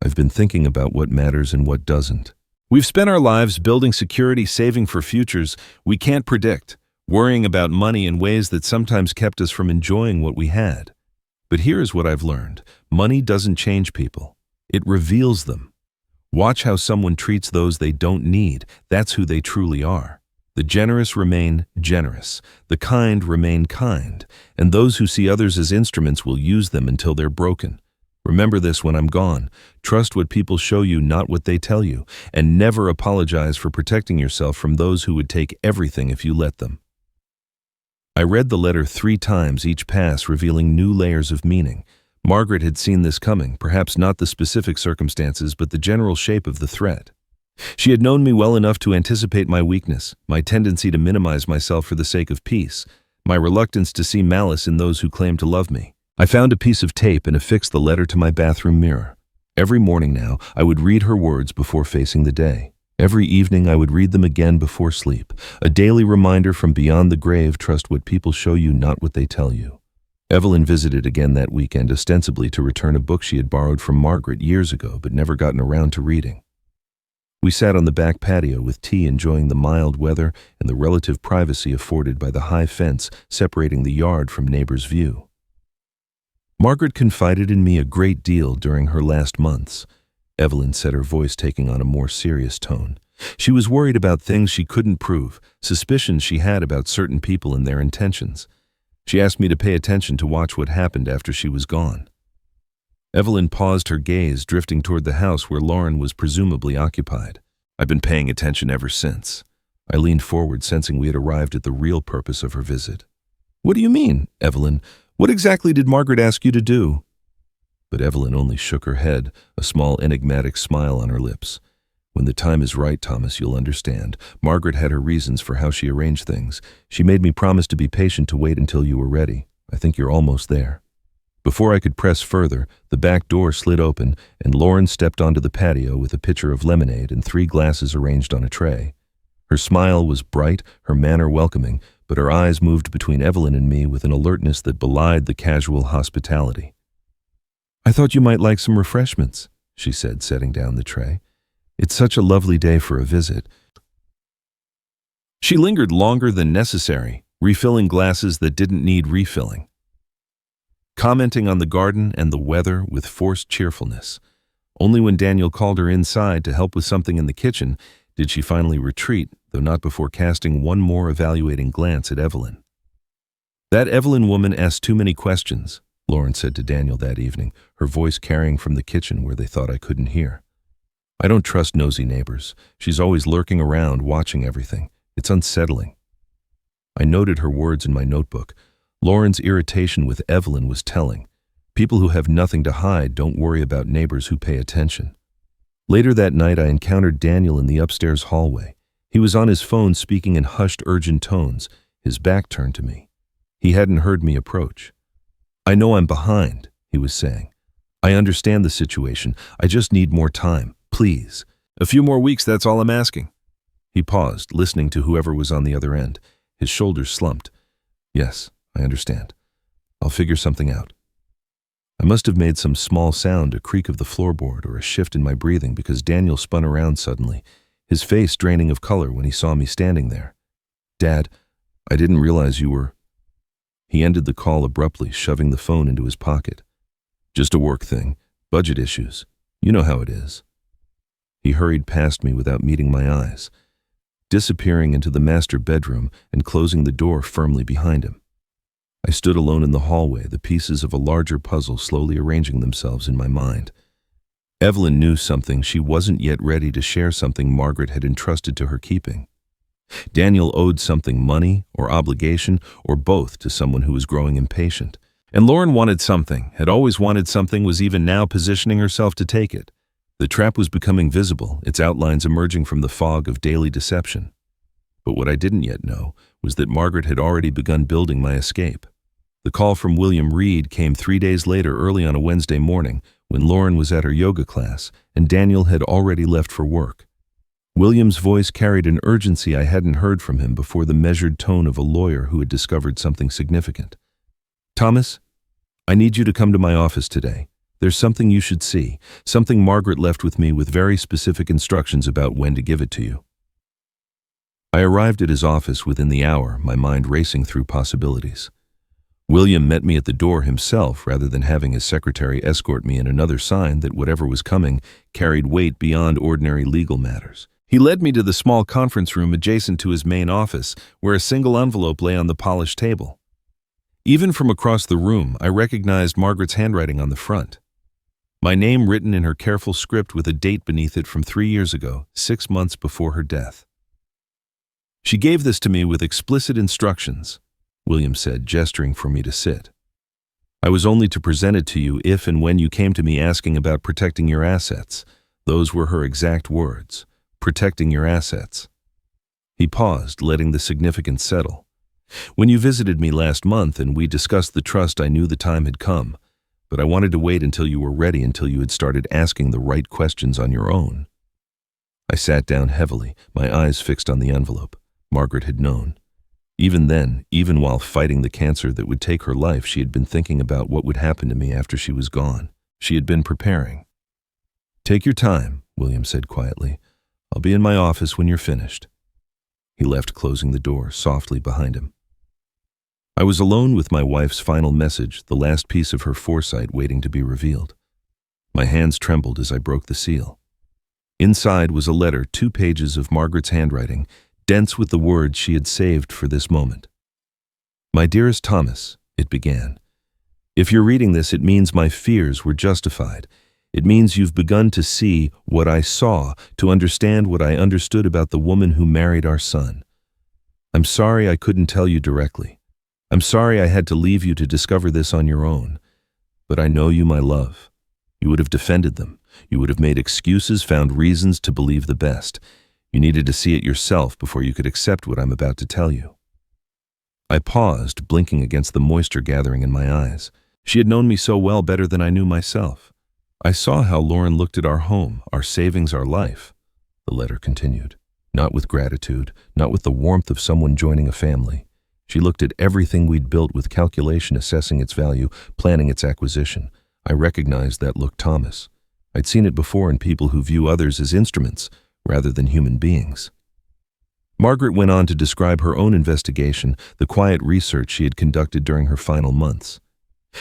"I've been thinking about what matters and what doesn't. We've spent our lives building security, saving for futures we can't predict, worrying about money in ways that sometimes kept us from enjoying what we had. But here's what I've learned. Money doesn't change people. It reveals them. Watch how someone treats those they don't need. That's who they truly are. The generous remain generous, the kind remain kind, and those who see others as instruments will use them until they're broken. Remember this when I'm gone. Trust what people show you, not what they tell you, and never apologize for protecting yourself from those who would take everything if you let them. I read the letter 3 times, each pass revealing new layers of meaning. Margaret had seen this coming, perhaps not the specific circumstances, but the general shape of the threat. She had known me well enough to anticipate my weakness, my tendency to minimize myself for the sake of peace, my reluctance to see malice in those who claimed to love me. I found a piece of tape and affixed the letter to my bathroom mirror. Every morning now, I would read her words before facing the day. Every evening, I would read them again before sleep. A daily reminder from beyond the grave: trust what people show you, not what they tell you. Evelyn visited again that weekend, ostensibly to return a book she had borrowed from Margaret years ago but never gotten around to reading. We sat on the back patio with tea, enjoying the mild weather and the relative privacy afforded by the high fence separating the yard from neighbors' view. Margaret confided in me a great deal during her last months. Evelyn said, her voice taking on a more serious tone. She was worried about things she couldn't prove, suspicions she had about certain people and their intentions. She asked me to pay attention, to watch what happened after she was gone. Evelyn paused, her gaze drifting toward the house where Lauren was presumably occupied. I've been paying attention ever since. I leaned forward, sensing we had arrived at the real purpose of her visit. What do you mean, Evelyn? What exactly did Margaret ask you to do? But Evelyn only shook her head, a small enigmatic smile on her lips. When the time is right, Thomas, you'll understand. Margaret had her reasons for how she arranged things. She made me promise to be patient, to wait until you were ready. I think you're almost there. Before I could press further, the back door slid open, and Lauren stepped onto the patio with a pitcher of lemonade and 3 glasses arranged on a tray. Her smile was bright, her manner welcoming, but her eyes moved between Evelyn and me with an alertness that belied the casual hospitality. I thought you might like some refreshments, she said, setting down the tray. It's such a lovely day for a visit. She lingered longer than necessary, refilling glasses that didn't need refilling, commenting on the garden and the weather with forced cheerfulness. Only when Daniel called her inside to help with something in the kitchen did she finally retreat, though not before casting one more evaluating glance at Evelyn. That Evelyn woman asked too many questions, Lauren said to Daniel that evening, her voice carrying from the kitchen where they thought I couldn't hear. I don't trust nosy neighbors. She's always lurking around, watching everything. It's unsettling. I noted her words in my notebook. Lauren's irritation with Evelyn was telling. People who have nothing to hide don't worry about neighbors who pay attention. Later that night, I encountered Daniel in the upstairs hallway. He was on his phone, speaking in hushed, urgent tones, his back turned to me. He hadn't heard me approach. I know I'm behind, he was saying. I understand the situation. I just need more time, please. A few more weeks, that's all I'm asking. He paused, listening to whoever was on the other end. His shoulders slumped. Yes, I understand. I'll figure something out. I must have made some small sound, a creak of the floorboard or a shift in my breathing, because Daniel spun around suddenly, his face draining of color when he saw me standing there. Dad, I didn't realize you were... He ended the call abruptly, shoving the phone into his pocket. Just a work thing. Budget issues. You know how it is. He hurried past me without meeting my eyes, disappearing into the master bedroom and closing the door firmly behind him. I stood alone in the hallway, the pieces of a larger puzzle slowly arranging themselves in my mind. Evelyn knew something. She wasn't yet ready to share something Margaret had entrusted to her keeping. Daniel owed something, money or obligation, or both, to someone who was growing impatient. And Lauren wanted something, had always wanted something, was even now positioning herself to take it. The trap was becoming visible, its outlines emerging from the fog of daily deception. But what I didn't yet know was that Margaret had already begun building my escape. The call from William Reed came 3 days later, early on a Wednesday morning, when Lauren was at her yoga class and Daniel had already left for work. William's voice carried an urgency I hadn't heard from him before, the measured tone of a lawyer who had discovered something significant. Thomas, I need you to come to my office today. There's something you should see, something Margaret left with me with very specific instructions about when to give it to you. I arrived at his office within the hour, my mind racing through possibilities. William met me at the door himself rather than having his secretary escort me, in another sign that whatever was coming carried weight beyond ordinary legal matters. He led me to the small conference room adjacent to his main office, where a single envelope lay on the polished table. Even from across the room, I recognized Margaret's handwriting on the front. My name written in her careful script with a date beneath it from 3 years ago, 6 months before her death. She gave this to me with explicit instructions, William said, gesturing for me to sit. I was only to present it to you if and when you came to me asking about protecting your assets. Those were her exact words, protecting your assets. He paused, letting the significance settle. When you visited me last month and we discussed the trust, I knew the time had come, but I wanted to wait until you were ready, until you had started asking the right questions on your own. I sat down heavily, my eyes fixed on the envelope. Margaret had known. Even then, even while fighting the cancer that would take her life, she had been thinking about what would happen to me after she was gone. She had been preparing. "Take your time," William said quietly. "I'll be in my office when you're finished." He left, closing the door softly behind him. I was alone with my wife's final message, the last piece of her foresight waiting to be revealed. My hands trembled as I broke the seal. Inside was a letter, 2 pages of Margaret's handwriting, dense with the words she had saved for this moment. "My dearest Thomas," it began. "If you're reading this, it means my fears were justified. It means you've begun to see what I saw, to understand what I understood about the woman who married our son. I'm sorry I couldn't tell you directly. I'm sorry I had to leave you to discover this on your own. But I know you, my love. You would have defended them. You would have made excuses, found reasons to believe the best. You needed to see it yourself before you could accept what I'm about to tell you." I paused, blinking against the moisture gathering in my eyes. She had known me so well, better than I knew myself. "I saw how Lauren looked at our home, our savings, our life," the letter continued. "Not with gratitude, not with the warmth of someone joining a family. She looked at everything we'd built with calculation, assessing its value, planning its acquisition. I recognized that look, Thomas. I'd seen it before in people who view others as instruments rather than human beings." Margaret went on to describe her own investigation, the quiet research she had conducted during her final months.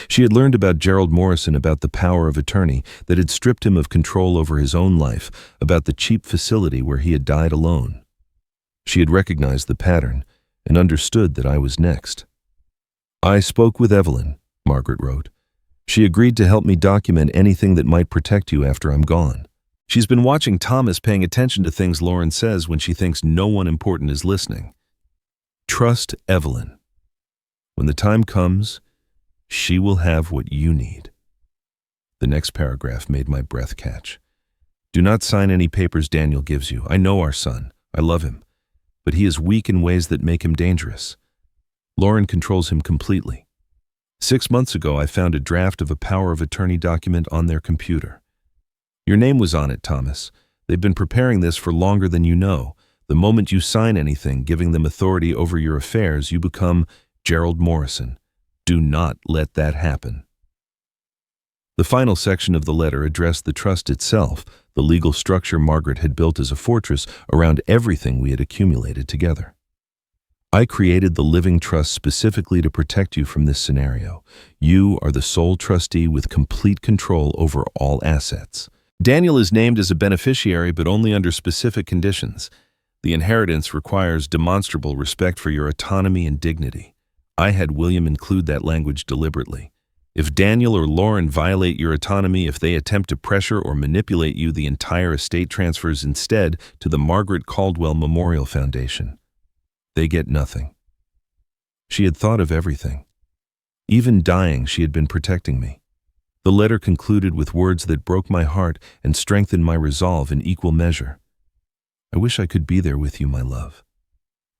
She had learned about Gerald Morrison, about the power of attorney that had stripped him of control over his own life, about the cheap facility where he had died alone. She had recognized the pattern and understood that I was next. "I spoke with Evelyn," Margaret wrote. "She agreed to help me document anything that might protect you after I'm gone. She's been watching Thomas, paying attention to things Lauren says when she thinks no one important is listening. Trust Evelyn. When the time comes, she will have what you need." The next paragraph made my breath catch. "Do not sign any papers Daniel gives you. I know our son. I love him. But he is weak in ways that make him dangerous. Lauren controls him completely. 6 months ago, I found a draft of a power of attorney document on their computer. Your name was on it, Thomas. They've been preparing this for longer than you know. The moment you sign anything, giving them authority over your affairs, you become Gerald Morrison. Do not let that happen." The final section of the letter addressed the trust itself, the legal structure Margaret had built as a fortress around everything we had accumulated together. "I created the living trust specifically to protect you from this scenario. You are the sole trustee with complete control over all assets. Daniel is named as a beneficiary, but only under specific conditions. The inheritance requires demonstrable respect for your autonomy and dignity. I had William include that language deliberately. If Daniel or Lauren violate your autonomy, if they attempt to pressure or manipulate you, the entire estate transfers instead to the Margaret Caldwell Memorial Foundation. They get nothing." She had thought of everything. Even dying, she had been protecting me. The letter concluded with words that broke my heart and strengthened my resolve in equal measure. "I wish I could be there with you, my love.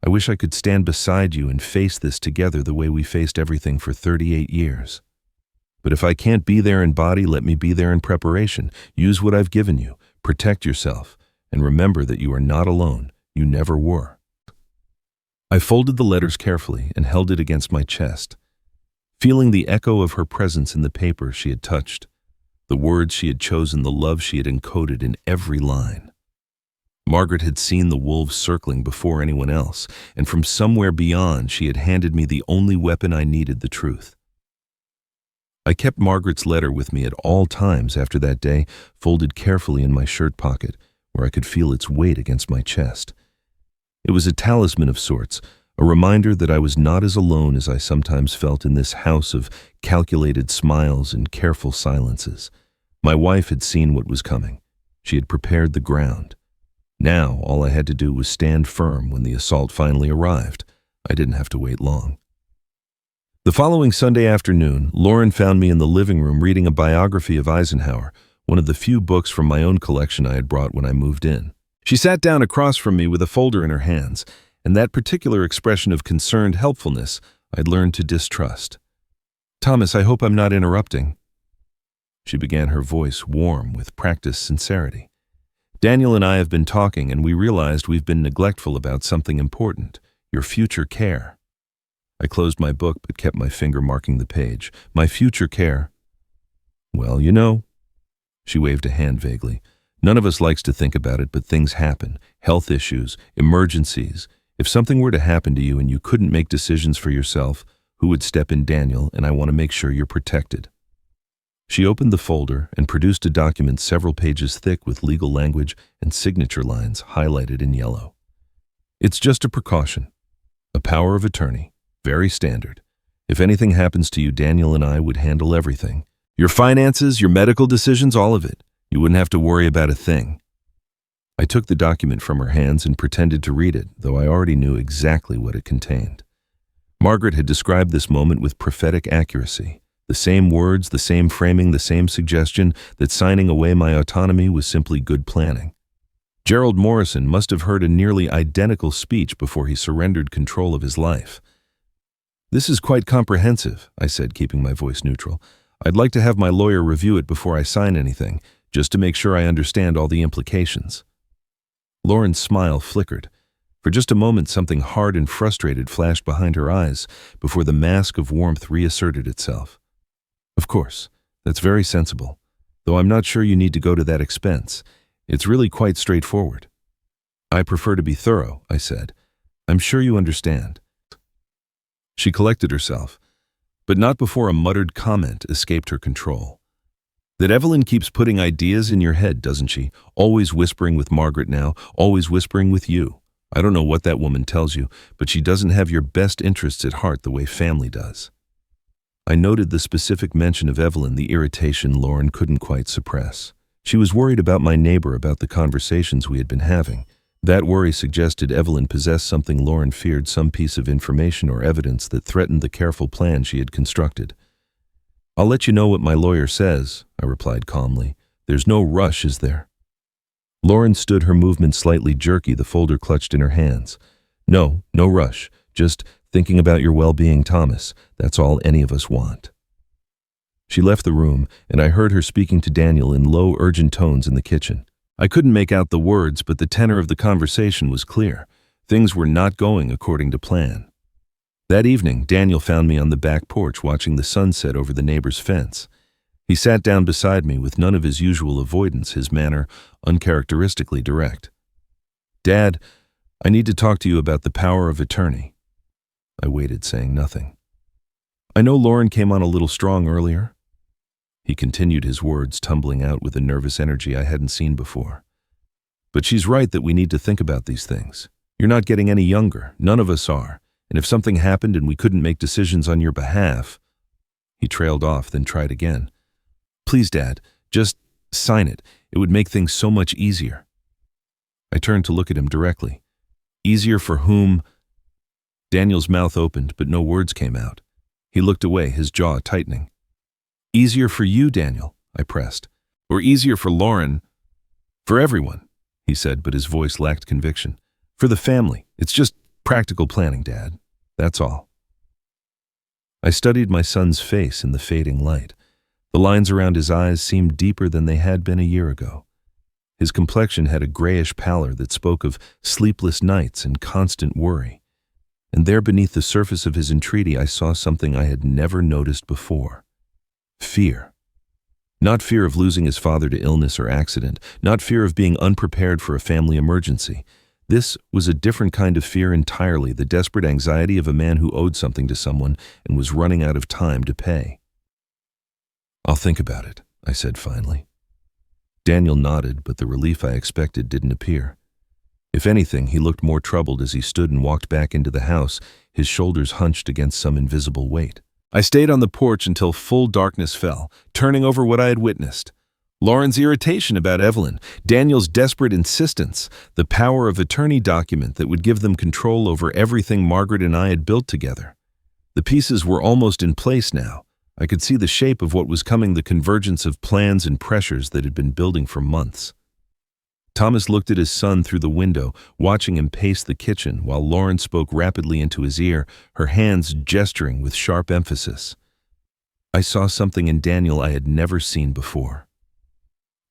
I wish I could stand beside you and face this together the way we faced everything for 38 years. But if I can't be there in body, let me be there in preparation. Use what I've given you. Protect yourself. And remember that you are not alone. You never were." I folded the letters carefully and held it against my chest, feeling the echo of her presence in the paper she had touched, the words she had chosen, the love she had encoded in every line. Margaret had seen the wolves circling before anyone else, and from somewhere beyond she had handed me the only weapon I needed, the truth. I kept Margaret's letter with me at all times after that day, folded carefully in my shirt pocket, where I could feel its weight against my chest. It was a talisman of sorts, a reminder that I was not as alone as I sometimes felt in this house of calculated smiles and careful silences. My wife had seen what was coming. She had prepared the ground. Now, all I had to do was stand firm when the assault finally arrived. I didn't have to wait long. The following Sunday afternoon, Lauren found me in the living room reading a biography of Eisenhower, one of the few books from my own collection I had brought when I moved in. She sat down across from me with a folder in her hands, and that particular expression of concerned helpfulness I'd learned to distrust. "Thomas, I hope I'm not interrupting." She began, her voice warm with practiced sincerity. "Daniel and I have been talking, and we realized we've been neglectful about something important, your future care." I closed my book but kept my finger marking the page. "My future care." "Well, you know." She waved a hand vaguely. "None of us likes to think about it, but things happen. Health issues, emergencies. If something were to happen to you and you couldn't make decisions for yourself, who would step in? Daniel, and I want to make sure you're protected." She opened the folder and produced a document several pages thick with legal language and signature lines highlighted in yellow. "It's just a precaution. A power of attorney. Very standard. If anything happens to you, Daniel and I would handle everything. Your finances, your medical decisions, all of it. You wouldn't have to worry about a thing." I took the document from her hands and pretended to read it, though I already knew exactly what it contained. Margaret had described this moment with prophetic accuracy. The same words, the same framing, the same suggestion that signing away my autonomy was simply good planning. Gerald Morrison must have heard a nearly identical speech before he surrendered control of his life. "This is quite comprehensive," I said, keeping my voice neutral. "I'd like to have my lawyer review it before I sign anything, just to make sure I understand all the implications." Lauren's smile flickered. For just a moment, something hard and frustrated flashed behind her eyes before the mask of warmth reasserted itself. "Of course, that's very sensible, though I'm not sure you need to go to that expense. It's really quite straightforward." "I prefer to be thorough," I said. "I'm sure you understand." She collected herself, but not before a muttered comment escaped her control. "That Evelyn keeps putting ideas in your head, doesn't she? Always whispering with Margaret now, always whispering with you. I don't know what that woman tells you, but she doesn't have your best interests at heart the way family does." I noted the specific mention of Evelyn, the irritation Lauren couldn't quite suppress. She was worried about my neighbor, about the conversations we had been having. That worry suggested Evelyn possessed something Lauren feared, some piece of information or evidence that threatened the careful plan she had constructed. "I'll let you know what my lawyer says," I replied calmly. "There's no rush, is there?" Lauren stood, her movement slightly jerky, the folder clutched in her hands. No rush. Just thinking about your well-being, Thomas. That's all any of us want." She left the room, and I heard her speaking to Daniel in low, urgent tones in the kitchen. I couldn't make out the words, but the tenor of the conversation was clear. Things were not going according to plan. That evening, Daniel found me on the back porch watching the sunset over the neighbor's fence. He sat down beside me with none of his usual avoidance, his manner uncharacteristically direct. "Dad, I need to talk to you about the power of attorney." I waited, saying nothing. "I know Lauren came on a little strong earlier." He continued, his words tumbling out with a nervous energy I hadn't seen before. "But she's right that we need to think about these things. You're not getting any younger. None of us are. And if something happened and we couldn't make decisions on your behalf—" He trailed off, then tried again. "Please, Dad, just sign it. It would make things so much easier." I turned to look at him directly. "Easier for whom?" Daniel's mouth opened, but no words came out. He looked away, his jaw tightening. "Easier for you, Daniel," I pressed. "Or easier for Lauren?" "For everyone," he said, but his voice lacked conviction. "For the family. It's just practical planning, Dad. That's all." I studied my son's face in the fading light. The lines around his eyes seemed deeper than they had been a year ago. His complexion had a grayish pallor that spoke of sleepless nights and constant worry. And there beneath the surface of his entreaty I saw something I had never noticed before. Fear. Not fear of losing his father to illness or accident, not fear of being unprepared for a family emergency. This was a different kind of fear entirely, the desperate anxiety of a man who owed something to someone and was running out of time to pay. "I'll think about it," I said finally. Daniel nodded, but the relief I expected didn't appear. If anything, he looked more troubled as he stood and walked back into the house, his shoulders hunched against some invisible weight. I stayed on the porch until full darkness fell, turning over what I had witnessed. Lauren's irritation about Evelyn, Daniel's desperate insistence, the power of attorney document that would give them control over everything Margaret and I had built together. The pieces were almost in place now. I could see the shape of what was coming, the convergence of plans and pressures that had been building for months. Thomas looked at his son through the window, watching him pace the kitchen while Lauren spoke rapidly into his ear, her hands gesturing with sharp emphasis. I saw something in Daniel I had never seen before.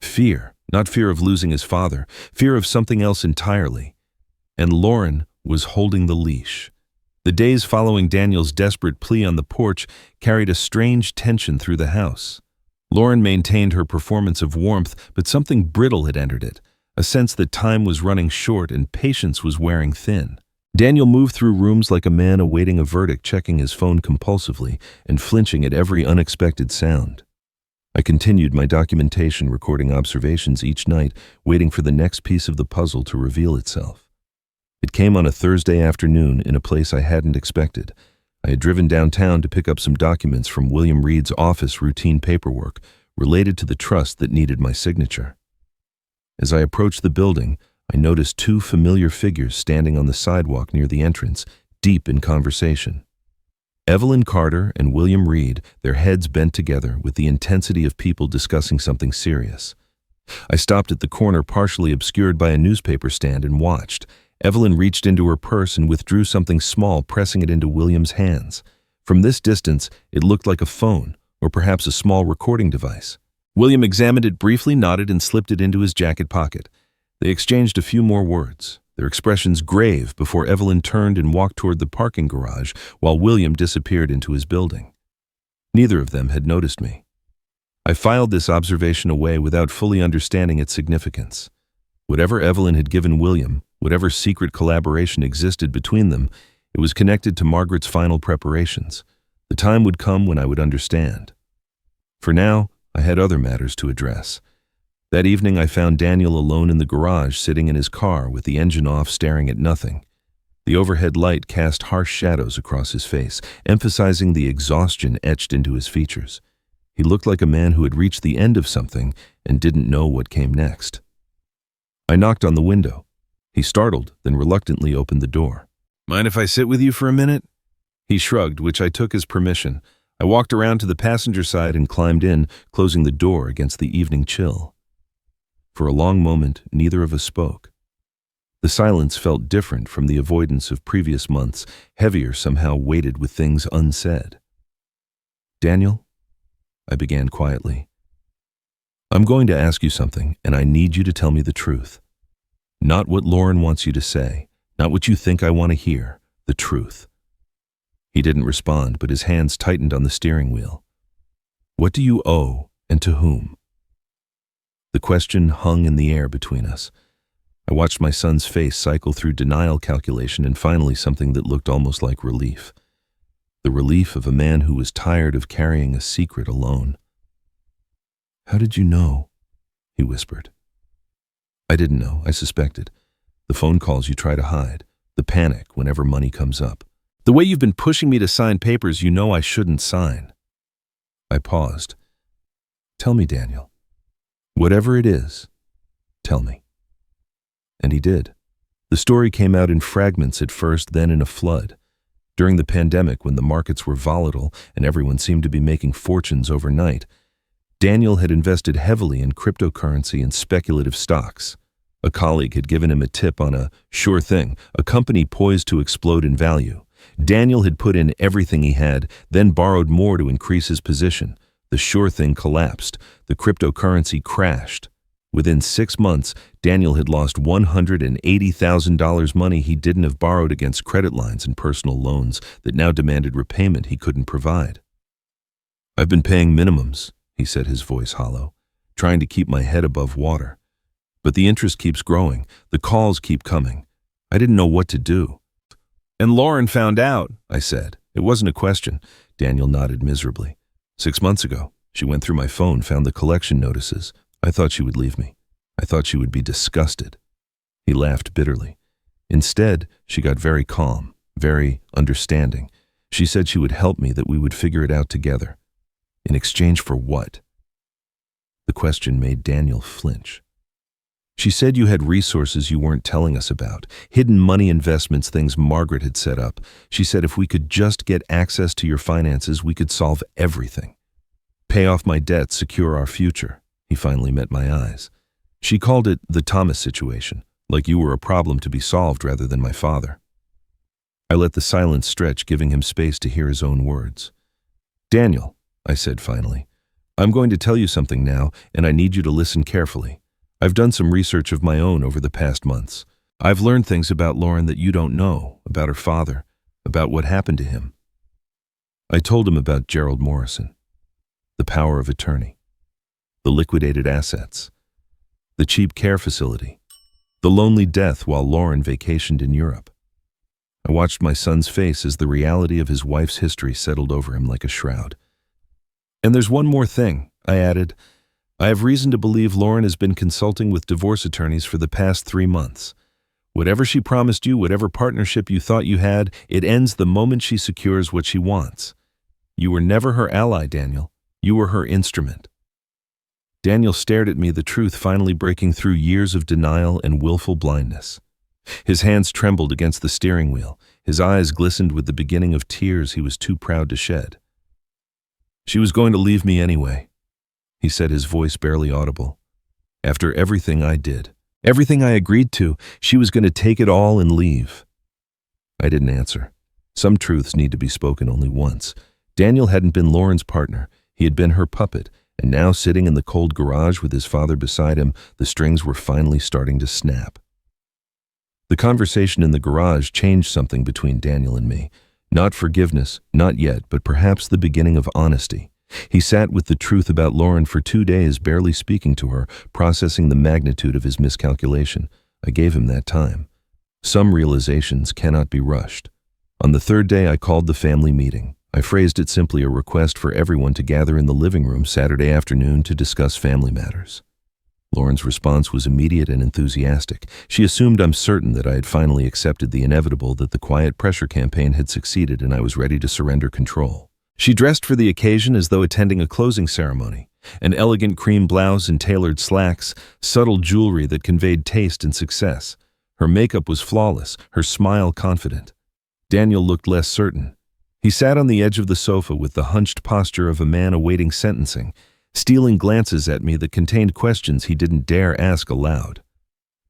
Fear, not fear of losing his father, fear of something else entirely. And Lauren was holding the leash. The days following Daniel's desperate plea on the porch carried a strange tension through the house. Lauren maintained her performance of warmth, but something brittle had entered it, a sense that time was running short and patience was wearing thin. Daniel moved through rooms like a man awaiting a verdict, checking his phone compulsively and flinching at every unexpected sound. I continued my documentation, recording observations each night, waiting for the next piece of the puzzle to reveal itself. It came on a Thursday afternoon in a place I hadn't expected. I had driven downtown to pick up some documents from William Reed's office, routine paperwork related to the trust that needed my signature. As I approached the building, I noticed two familiar figures standing on the sidewalk near the entrance, deep in conversation. Evelyn Carter and William Reed, their heads bent together with the intensity of people discussing something serious. I stopped at the corner, partially obscured by a newspaper stand, and watched. Evelyn reached into her purse and withdrew something small, pressing it into William's hands. From this distance, it looked like a phone, or perhaps a small recording device. William examined it briefly, nodded, and slipped it into his jacket pocket. They exchanged a few more words, their expressions grave, before Evelyn turned and walked toward the parking garage while William disappeared into his building. Neither of them had noticed me. I filed this observation away without fully understanding its significance. Whatever Evelyn had given William, whatever secret collaboration existed between them, it was connected to Margaret's final preparations. The time would come when I would understand. For now, I had other matters to address. That evening I found Daniel alone in the garage, sitting in his car with the engine off, staring at nothing. The overhead light cast harsh shadows across his face, emphasizing the exhaustion etched into his features. He looked like a man who had reached the end of something and didn't know what came next. I knocked on the window. He startled, then reluctantly opened the door. "Mind if I sit with you for a minute?" He shrugged, which I took as permission. I walked around to the passenger side and climbed in, closing the door against the evening chill. For a long moment, neither of us spoke. The silence felt different from the avoidance of previous months, heavier, somehow weighted with things unsaid. "Daniel," I began quietly, "I'm going to ask you something, and I need you to tell me the truth. Not what Lauren wants you to say, not what you think I want to hear, the truth." He didn't respond, but his hands tightened on the steering wheel. "What do you owe, and to whom?" The question hung in the air between us. I watched my son's face cycle through denial, calculation, and finally something that looked almost like relief. The relief of a man who was tired of carrying a secret alone. "How did you know?" he whispered. I didn't know, I suspected. The phone calls you try to hide, the panic whenever money comes up. The way you've been pushing me to sign papers you know I shouldn't sign. I paused. "Tell me, Daniel. Whatever it is, tell me." And he did. The story came out in fragments at first, then in a flood. During the pandemic, when the markets were volatile and everyone seemed to be making fortunes overnight, Daniel had invested heavily in cryptocurrency and speculative stocks. A colleague had given him a tip on a sure thing, a company poised to explode in value. Daniel had put in everything he had, then borrowed more to increase his position. The sure thing collapsed. The cryptocurrency crashed. Within 6 months, Daniel had lost $180,000, money he didn't have borrowed against credit lines and personal loans that now demanded repayment he couldn't provide. "I've been paying minimums," he said, his voice hollow, "trying to keep my head above water. But the interest keeps growing. The calls keep coming. I didn't know what to do." "And Lauren found out," I said. It wasn't a question. Daniel nodded miserably. 6 months ago, she went through my phone, found the collection notices. I thought she would leave me. I thought she would be disgusted. He laughed bitterly. Instead, she got very calm, very understanding. She said she would help me, that we would figure it out together. In exchange for what? The question made Daniel flinch. She said you had resources you weren't telling us about, hidden money investments, things Margaret had set up. She said if we could just get access to your finances, we could solve everything. Pay off my debt, secure our future. He finally met my eyes. She called it the Thomas situation, like you were a problem to be solved rather than my father. I let the silence stretch, giving him space to hear his own words. Daniel, I said finally, I'm going to tell you something now, and I need you to listen carefully. I've done some research of my own over the past months. I've learned things about Lauren that you don't know, about her father, about what happened to him. I told him about Gerald Morrison, the power of attorney, the liquidated assets, the cheap care facility, the lonely death while Lauren vacationed in Europe. I watched my son's face as the reality of his wife's history settled over him like a shroud. And there's one more thing, I added. I have reason to believe Lauren has been consulting with divorce attorneys for the past 3 months. Whatever she promised you, whatever partnership you thought you had, it ends the moment she secures what she wants. You were never her ally, Daniel. You were her instrument. Daniel stared at me, the truth finally breaking through years of denial and willful blindness. His hands trembled against the steering wheel. His eyes glistened with the beginning of tears he was too proud to shed. She was going to leave me anyway, he said, his voice barely audible. After everything I did, everything I agreed to, she was going to take it all and leave. I didn't answer. Some truths need to be spoken only once. Daniel hadn't been Lauren's partner. He had been her puppet, and now sitting in the cold garage with his father beside him, the strings were finally starting to snap. The conversation in the garage changed something between Daniel and me. Not forgiveness, not yet, but perhaps the beginning of honesty. He sat with the truth about Lauren for 2 days, barely speaking to her, processing the magnitude of his miscalculation. I gave him that time. Some realizations cannot be rushed. On the 3rd day, I called the family meeting. I phrased it simply, a request for everyone to gather in the living room Saturday afternoon to discuss family matters. Lauren's response was immediate and enthusiastic. She assumed I'm certain that I had finally accepted the inevitable, that the quiet pressure campaign had succeeded and I was ready to surrender control. She dressed for the occasion as though attending a closing ceremony. An elegant cream blouse and tailored slacks, subtle jewelry that conveyed taste and success. Her makeup was flawless, her smile confident. Daniel looked less certain. He sat on the edge of the sofa with the hunched posture of a man awaiting sentencing, stealing glances at me that contained questions he didn't dare ask aloud.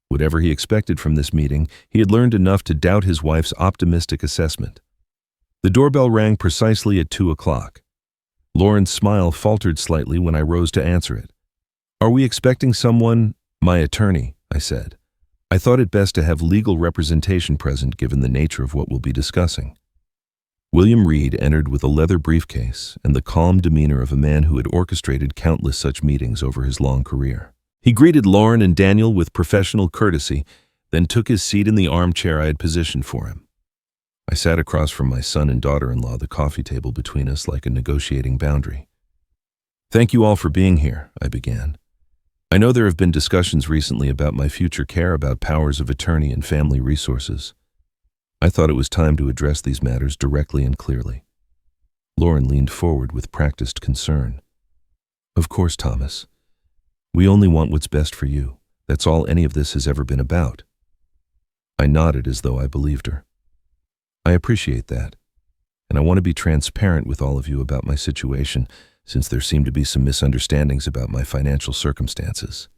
Whatever he expected from this meeting, he had learned enough to doubt his wife's optimistic assessment. The doorbell rang precisely at 2 o'clock. Lauren's smile faltered slightly when I rose to answer it. Are we expecting someone? My attorney, I said. I thought it best to have legal representation present given the nature of what we'll be discussing. William Reed entered with a leather briefcase and the calm demeanor of a man who had orchestrated countless such meetings over his long career. He greeted Lauren and Daniel with professional courtesy, then took his seat in the armchair I had positioned for him. I sat across from my son and daughter-in-law, the coffee table between us like a negotiating boundary. Thank you all for being here, I began. I know there have been discussions recently about my future care, about powers of attorney and family resources. I thought it was time to address these matters directly and clearly. Lauren leaned forward with practiced concern. Of course, Thomas. We only want what's best for you. That's all any of this has ever been about. I nodded as though I believed her. I appreciate that, and I want to be transparent with all of you about my situation, since there seem to be some misunderstandings about my financial circumstances.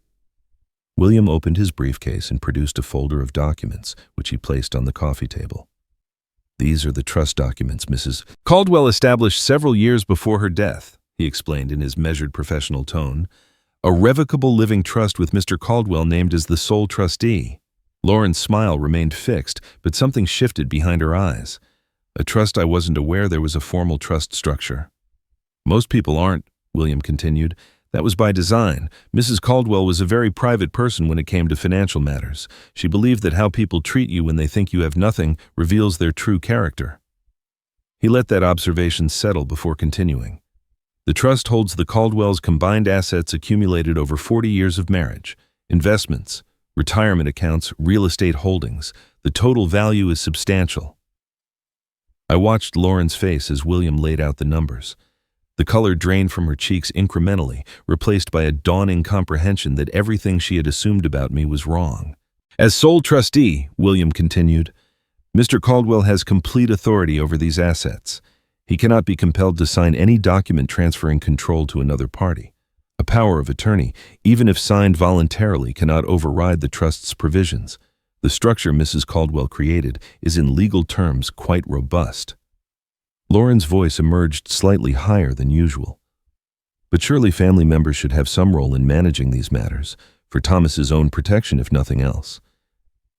William opened his briefcase and produced a folder of documents, which he placed on the coffee table. These are the trust documents Mrs. Caldwell established several years before her death, he explained in his measured professional tone. A revocable living trust with Mr. Caldwell named as the sole trustee. Lauren's smile remained fixed, but something shifted behind her eyes. A trust? I wasn't aware there was a formal trust structure. Most people aren't, William continued. That was by design. Mrs. Caldwell was a very private person when it came to financial matters. She believed that how people treat you when they think you have nothing reveals their true character. He let that observation settle before continuing. The trust holds the Caldwells' combined assets accumulated over 40 years of marriage, investments, retirement accounts, real estate holdings. The total value is substantial. I watched Lauren's face as William laid out the numbers. The color drained from her cheeks incrementally, replaced by a dawning comprehension that everything she had assumed about me was wrong. As sole trustee, William continued, Mr. Caldwell has complete authority over these assets. He cannot be compelled to sign any document transferring control to another party. A power of attorney, even if signed voluntarily, cannot override the trust's provisions. The structure Mrs. Caldwell created is in legal terms quite robust. Lauren's voice emerged slightly higher than usual. But surely family members should have some role in managing these matters, for Thomas's own protection if nothing else.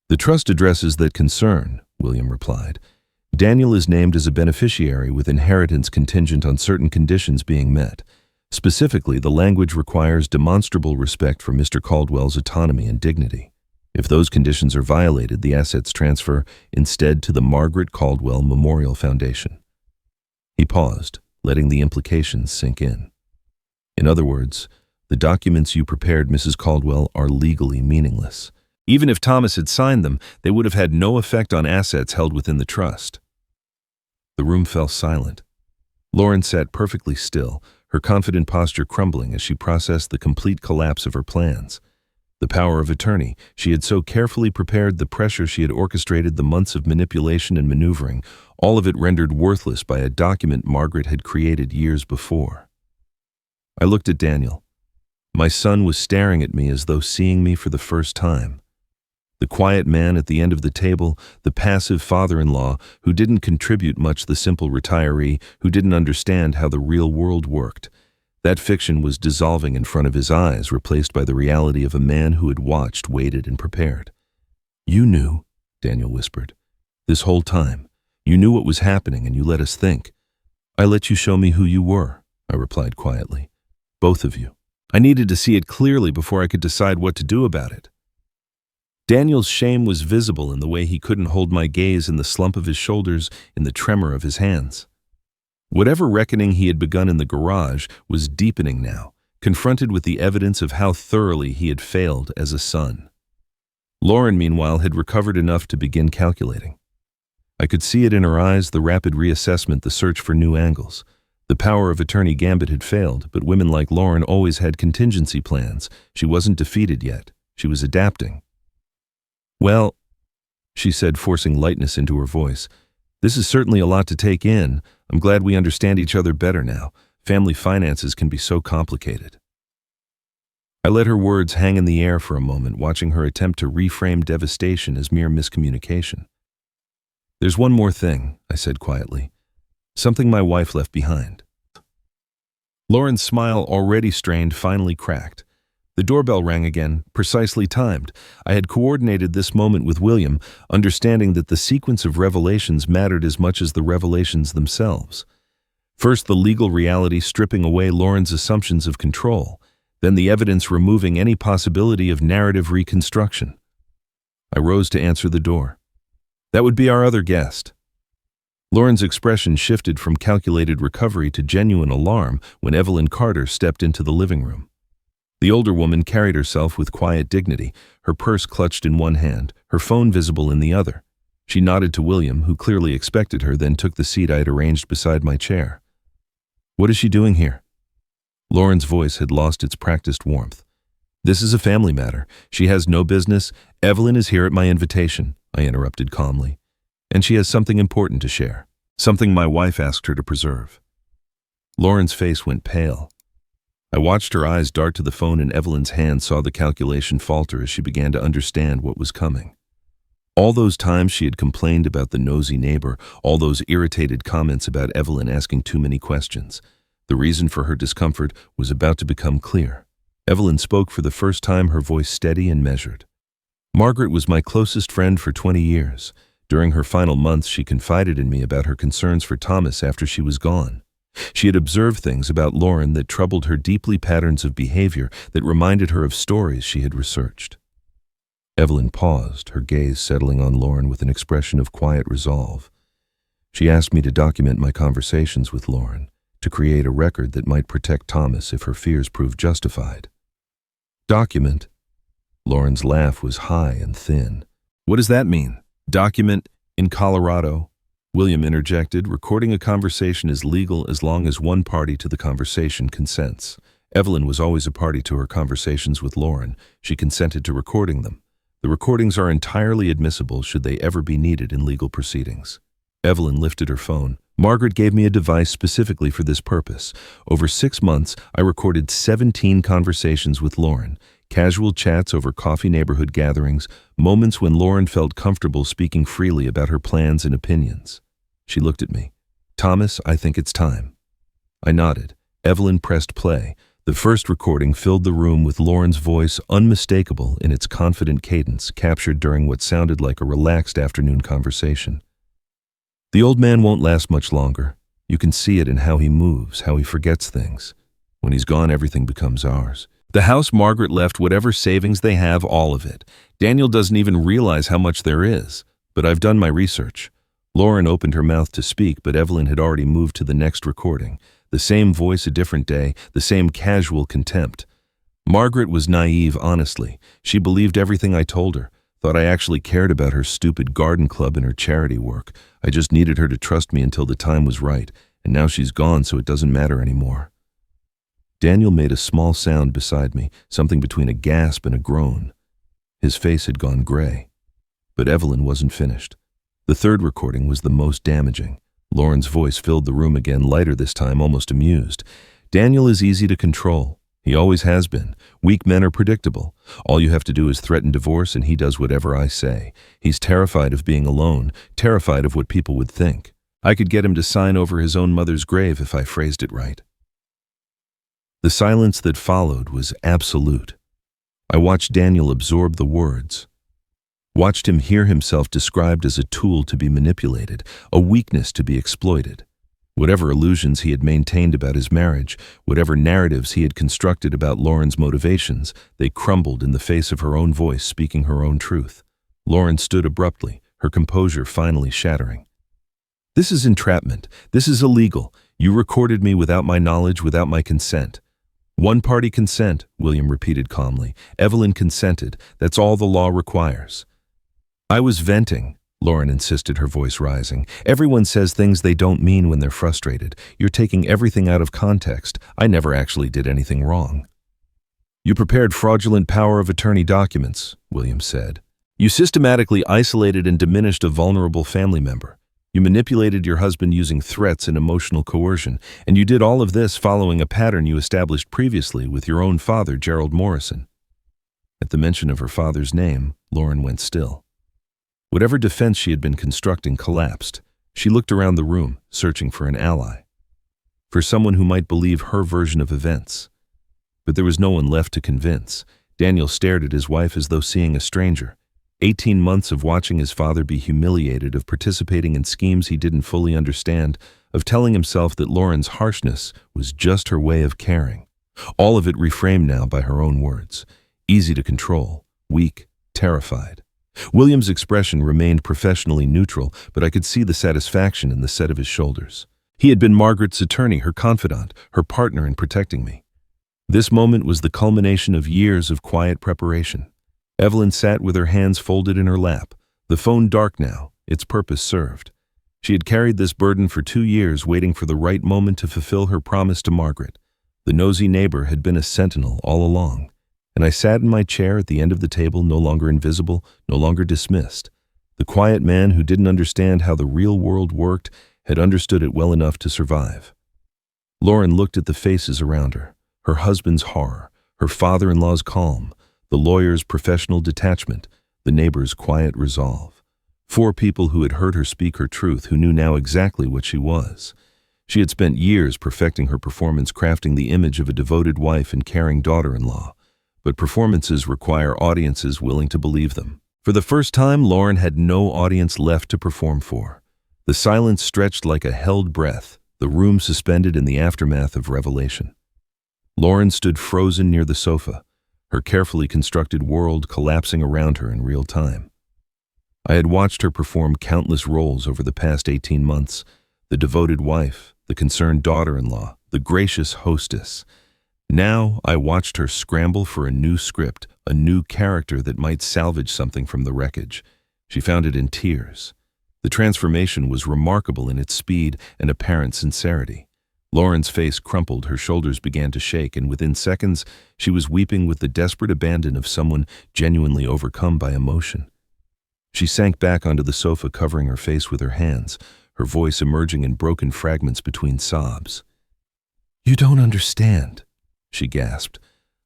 The trust addresses that concern, William replied. Daniel is named as a beneficiary with inheritance contingent on certain conditions being met. Specifically, the language requires demonstrable respect for Mr. Caldwell's autonomy and dignity. If those conditions are violated, the assets transfer instead to the Margaret Caldwell Memorial Foundation. He paused, letting the implications sink in. In other words, the documents you prepared, Mrs. Caldwell, are legally meaningless. Even if Thomas had signed them, they would have had no effect on assets held within the trust. The room fell silent. Lauren sat perfectly still, her confident posture crumbling as she processed the complete collapse of her plans. The power of attorney, she had so carefully prepared, the pressure she had orchestrated, the months of manipulation and maneuvering, all of it rendered worthless by a document Margaret had created years before. I looked at Daniel. My son was staring at me as though seeing me for the first time. The quiet man at the end of the table, the passive father-in-law who didn't contribute much, the simple retiree who didn't understand how the real world worked. That fiction was dissolving in front of his eyes, replaced by the reality of a man who had watched, waited, and prepared. You knew, Daniel whispered. This whole time. You knew what was happening and you let us think. I let you show me who you were, I replied quietly. Both of you. I needed to see it clearly before I could decide what to do about it. Daniel's shame was visible in the way he couldn't hold my gaze, in the slump of his shoulders, in the tremor of his hands. Whatever reckoning he had begun in the garage was deepening now, confronted with the evidence of how thoroughly he had failed as a son. Lauren, meanwhile, had recovered enough to begin calculating. I could see it in her eyes, the rapid reassessment, the search for new angles. The power of attorney gambit had failed, but women like Lauren always had contingency plans. She wasn't defeated yet. She was adapting. Well, she said, forcing lightness into her voice, this is certainly a lot to take in. I'm glad we understand each other better now. Family finances can be so complicated. I let her words hang in the air for a moment, watching her attempt to reframe devastation as mere miscommunication. There's one more thing, I said quietly. Something my wife left behind. Lauren's smile, already strained, finally cracked. The doorbell rang again, precisely timed. I had coordinated this moment with William, understanding that the sequence of revelations mattered as much as the revelations themselves. First, the legal reality stripping away Lauren's assumptions of control, then the evidence removing any possibility of narrative reconstruction. I rose to answer the door. That would be our other guest. Lauren's expression shifted from calculated recovery to genuine alarm when Evelyn Carter stepped into the living room. The older woman carried herself with quiet dignity, her purse clutched in one hand, her phone visible in the other. She nodded to William, who clearly expected her, then took the seat I had arranged beside my chair. What is she doing here? Lauren's voice had lost its practiced warmth. This is a family matter. She has no business. Evelyn is here at my invitation, I interrupted calmly. And she has something important to share, something my wife asked her to preserve. Lauren's face went pale. I watched her eyes dart to the phone in Evelyn's hand, saw the calculation falter as she began to understand what was coming. All those times she had complained about the nosy neighbor, all those irritated comments about Evelyn asking too many questions. The reason for her discomfort was about to become clear. Evelyn spoke for the first time, her voice steady and measured. Margaret was my closest friend for 20 years. During her final months, she confided in me about her concerns for Thomas after she was gone. She had observed things about Lauren that troubled her deeply, patterns of behavior that reminded her of stories she had researched. Evelyn paused, her gaze settling on Lauren with an expression of quiet resolve. She asked me to document my conversations with Lauren, to create a record that might protect Thomas if her fears proved justified. Document. Lauren's laugh was high and thin. What does that mean? Document in Colorado? William interjected. Recording a conversation is legal as long as one party to the conversation consents. Evelyn was always a party to her conversations with Lauren. She consented to recording them. The recordings are entirely admissible should they ever be needed in legal proceedings. Evelyn lifted her phone. Margaret gave me a device specifically for this purpose. Over 6 months, I recorded 17 conversations with Lauren. Casual chats over coffee neighborhood gatherings, moments when Lauren felt comfortable speaking freely about her plans and opinions. She looked at me. Thomas, I think it's time. I nodded. Evelyn pressed play. The first recording filled the room with Lauren's voice, unmistakable in its confident cadence, captured during what sounded like a relaxed afternoon conversation. The old man won't last much longer. You can see it in how he moves, how he forgets things. When he's gone, everything becomes ours. The house Margaret left, whatever savings they have, all of it. Daniel doesn't even realize how much there is. But I've done my research. Lauren opened her mouth to speak, but Evelyn had already moved to the next recording. The same voice, a different day, the same casual contempt. Margaret was naive, honestly. She believed everything I told her, thought I actually cared about her stupid garden club and her charity work. I just needed her to trust me until the time was right, and now she's gone, so it doesn't matter anymore. Daniel made a small sound beside me, something between a gasp and a groan. His face had gone gray. But Evelyn wasn't finished. The third recording was the most damaging. Lauren's voice filled the room again, lighter this time, almost amused. Daniel is easy to control. He always has been. Weak men are predictable. All you have to do is threaten divorce and he does whatever I say. He's terrified of being alone, terrified of what people would think. I could get him to sign over his own mother's grave if I phrased it right. The silence that followed was absolute. I watched Daniel absorb the words. Watched him hear himself described as a tool to be manipulated, a weakness to be exploited. Whatever illusions he had maintained about his marriage, whatever narratives he had constructed about Lauren's motivations, they crumbled in the face of her own voice speaking her own truth. Lauren stood abruptly, her composure finally shattering. This is entrapment. This is illegal. You recorded me without my knowledge, without my consent. One-party consent, William repeated calmly. Evelyn consented. That's all the law requires. I was venting, Lauren insisted, her voice rising. Everyone says things they don't mean when they're frustrated. You're taking everything out of context. I never actually did anything wrong. You prepared fraudulent power of attorney documents, William said. You systematically isolated and diminished a vulnerable family member. You manipulated your husband using threats and emotional coercion, and you did all of this following a pattern you established previously with your own father, Gerald Morrison. At the mention of her father's name, Lauren went still. Whatever defense she had been constructing collapsed. She looked around the room, searching for an ally, for someone who might believe her version of events. But there was no one left to convince. Daniel stared at his wife as though seeing a stranger. 18 months of watching his father be humiliated, of participating in schemes he didn't fully understand, of telling himself that Lauren's harshness was just her way of caring. All of it reframed now by her own words. Easy to control, weak, terrified. William's expression remained professionally neutral, but I could see the satisfaction in the set of his shoulders. He had been Margaret's attorney, her confidant, her partner in protecting me. This moment was the culmination of years of quiet preparation. Evelyn sat with her hands folded in her lap, the phone dark now, its purpose served. She had carried this burden for 2 years, waiting for the right moment to fulfill her promise to Margaret. The nosy neighbor had been a sentinel all along. And I sat in my chair at the end of the table, no longer invisible, no longer dismissed. The quiet man who didn't understand how the real world worked had understood it well enough to survive. Lauren looked at the faces around her, her husband's horror, her father-in-law's calm, the lawyer's professional detachment, the neighbor's quiet resolve. 4 people who had heard her speak her truth, who knew now exactly what she was. She had spent years perfecting her performance, crafting the image of a devoted wife and caring daughter-in-law. But performances require audiences willing to believe them. For the first time, Lauren had no audience left to perform for. The silence stretched like a held breath, the room suspended in the aftermath of revelation. Lauren stood frozen near the sofa, her carefully constructed world collapsing around her in real time. I had watched her perform countless roles over the past 18 months, the devoted wife, the concerned daughter-in-law, the gracious hostess. Now I watched her scramble for a new script, a new character that might salvage something from the wreckage. She found it in tears. The transformation was remarkable in its speed and apparent sincerity. Lauren's face crumpled, her shoulders began to shake, and within seconds she was weeping with the desperate abandon of someone genuinely overcome by emotion. She sank back onto the sofa, covering her face with her hands, her voice emerging in broken fragments between sobs. "You don't understand," she gasped.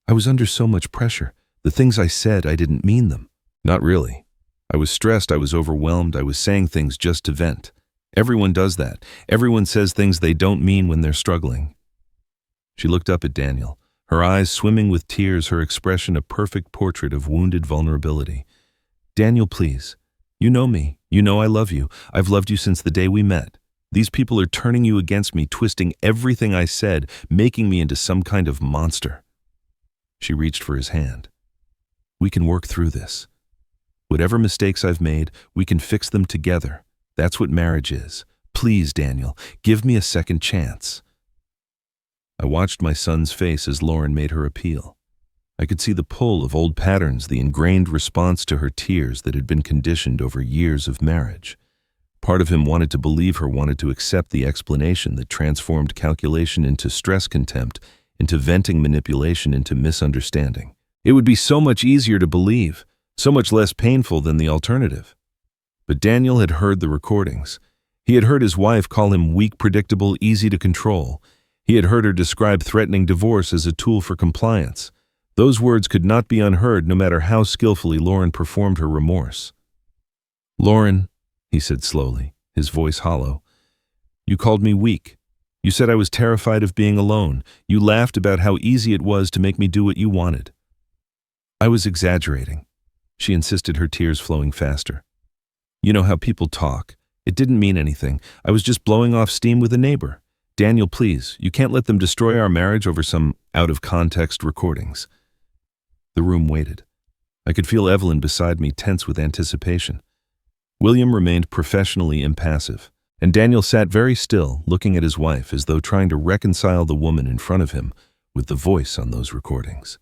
"I was under so much pressure. The things I said, I didn't mean them." "Not really. I was stressed, I was overwhelmed, I was saying things just to vent. Everyone does that. Everyone says things they don't mean when they're struggling." She looked up at Daniel, her eyes swimming with tears, her expression a perfect portrait of wounded vulnerability. "Daniel, please. You know me. You know I love you. I've loved you since the day we met. These people are turning you against me, twisting everything I said, making me into some kind of monster." She reached for his hand. "We can work through this. Whatever mistakes I've made, we can fix them together. That's what marriage is. Please, Daniel, give me a second chance." I watched my son's face as Lauren made her appeal. I could see the pull of old patterns, the ingrained response to her tears that had been conditioned over years of marriage. Part of him wanted to believe her, wanted to accept the explanation that transformed calculation into stress contempt, into venting manipulation, into misunderstanding. It would be so much easier to believe, so much less painful than the alternative. But Daniel had heard the recordings. He had heard his wife call him weak, predictable, easy to control. He had heard her describe threatening divorce as a tool for compliance. Those words could not be unheard, no matter how skillfully Lauren performed her remorse. "Lauren," he said slowly, his voice hollow, "you called me weak. You said I was terrified of being alone. You laughed about how easy it was to make me do what you wanted." "I was exaggerating," she insisted, her tears flowing faster. "You know how people talk. It didn't mean anything. I was just blowing off steam with a neighbor. Daniel, please, you can't let them destroy our marriage over some out-of-context recordings." The room waited. I could feel Evelyn beside me, tense with anticipation. William remained professionally impassive, and Daniel sat very still, looking at his wife as though trying to reconcile the woman in front of him with the voice on those recordings.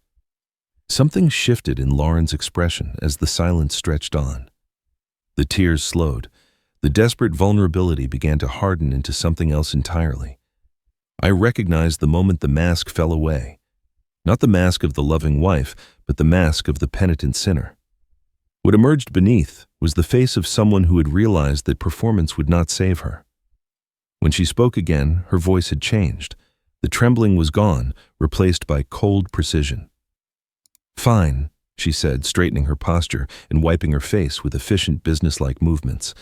Something shifted in Lauren's expression as the silence stretched on. The tears slowed. The desperate vulnerability began to harden into something else entirely. I recognized the moment the mask fell away. Not the mask of the loving wife, but the mask of the penitent sinner. What emerged beneath was the face of someone who had realized that performance would not save her. When she spoke again, her voice had changed. The trembling was gone, replaced by cold precision. "Fine," she said, straightening her posture and wiping her face with efficient businesslike movements.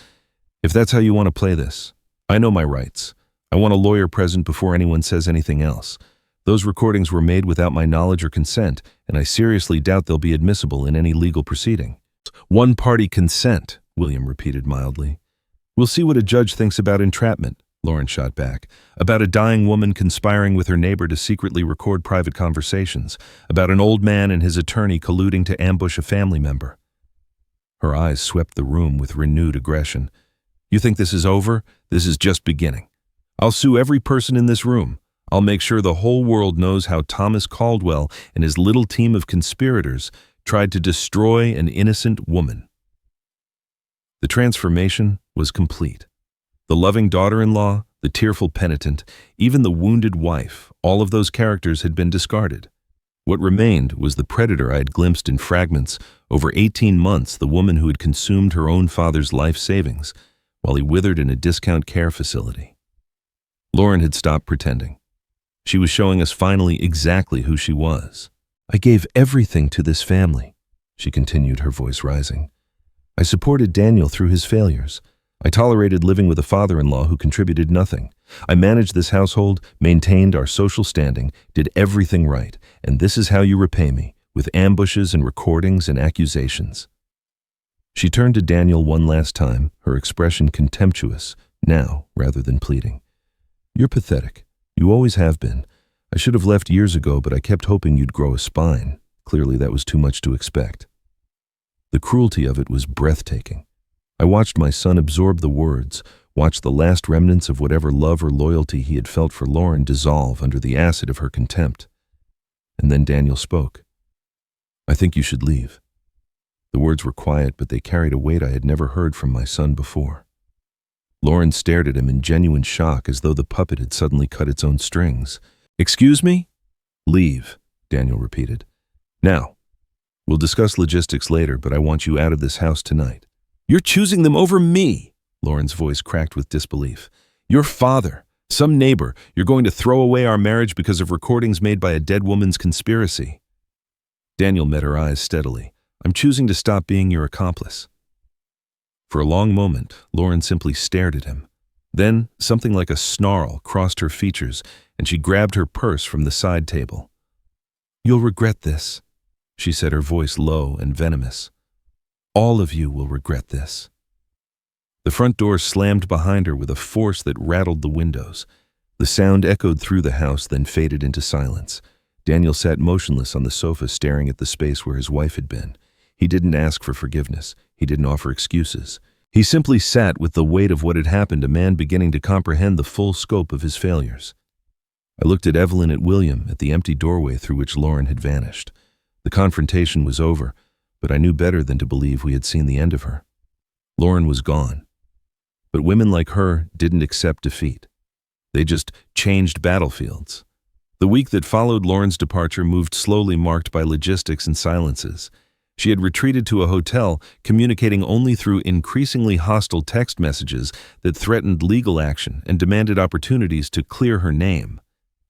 "If that's how you want to play this, I know my rights. I want a lawyer present before anyone says anything else. Those recordings were made without my knowledge or consent, and I seriously doubt they'll be admissible in any legal proceeding." "One-party consent," William repeated mildly. "We'll see what a judge thinks about entrapment," Lauren shot back. "About a dying woman conspiring with her neighbor to secretly record private conversations. About an old man and his attorney colluding to ambush a family member." Her eyes swept the room with renewed aggression. "You think this is over? This is just beginning. I'll sue every person in this room. I'll make sure the whole world knows how Thomas Caldwell and his little team of conspirators tried to destroy an innocent woman." The transformation was complete. The loving daughter-in-law, the tearful penitent, even the wounded wife, all of those characters had been discarded. What remained was the predator I had glimpsed in fragments over 18 months, the woman who had consumed her own father's life savings while he withered in a discount care facility. Lauren had stopped pretending. She was showing us finally exactly who she was. "I gave everything to this family," she continued, her voice rising. "I supported Daniel through his failures. I tolerated living with a father-in-law who contributed nothing. I managed this household, maintained our social standing, did everything right, and this is how you repay me, with ambushes and recordings and accusations." She turned to Daniel one last time, her expression contemptuous, now rather than pleading. "You're pathetic. You always have been. I should have left years ago, but I kept hoping you'd grow a spine. Clearly that was too much to expect." The cruelty of it was breathtaking. I watched my son absorb the words, watched the last remnants of whatever love or loyalty he had felt for Lauren dissolve under the acid of her contempt. And then Daniel spoke. "I think you should leave." The words were quiet, but they carried a weight I had never heard from my son before. Lauren stared at him in genuine shock, as though the puppet had suddenly cut its own strings. "Excuse me?" "Leave," Daniel repeated. "Now, we'll discuss logistics later, but I want you out of this house tonight." "You're choosing them over me," Lauren's voice cracked with disbelief. "Your father, some neighbor, you're going to throw away our marriage because of recordings made by a dead woman's conspiracy." Daniel met her eyes steadily. "I'm choosing to stop being your accomplice." For a long moment, Lauren simply stared at him. Then, something like a snarl crossed her features, and she grabbed her purse from the side table. "You'll regret this," she said, her voice low and venomous. "All of you will regret this." The front door slammed behind her with a force that rattled the windows. The sound echoed through the house, then faded into silence. Daniel sat motionless on the sofa, staring at the space where his wife had been. He didn't ask for forgiveness. He didn't offer excuses. He simply sat with the weight of what had happened, a man beginning to comprehend the full scope of his failures. I looked at Evelyn, at William, at the empty doorway through which Lauren had vanished. The confrontation was over, but I knew better than to believe we had seen the end of her. Lauren was gone. But women like her didn't accept defeat. They just changed battlefields. The week that followed Lauren's departure moved slowly, marked by logistics and silences. She had retreated to a hotel, communicating only through increasingly hostile text messages that threatened legal action and demanded opportunities to clear her name.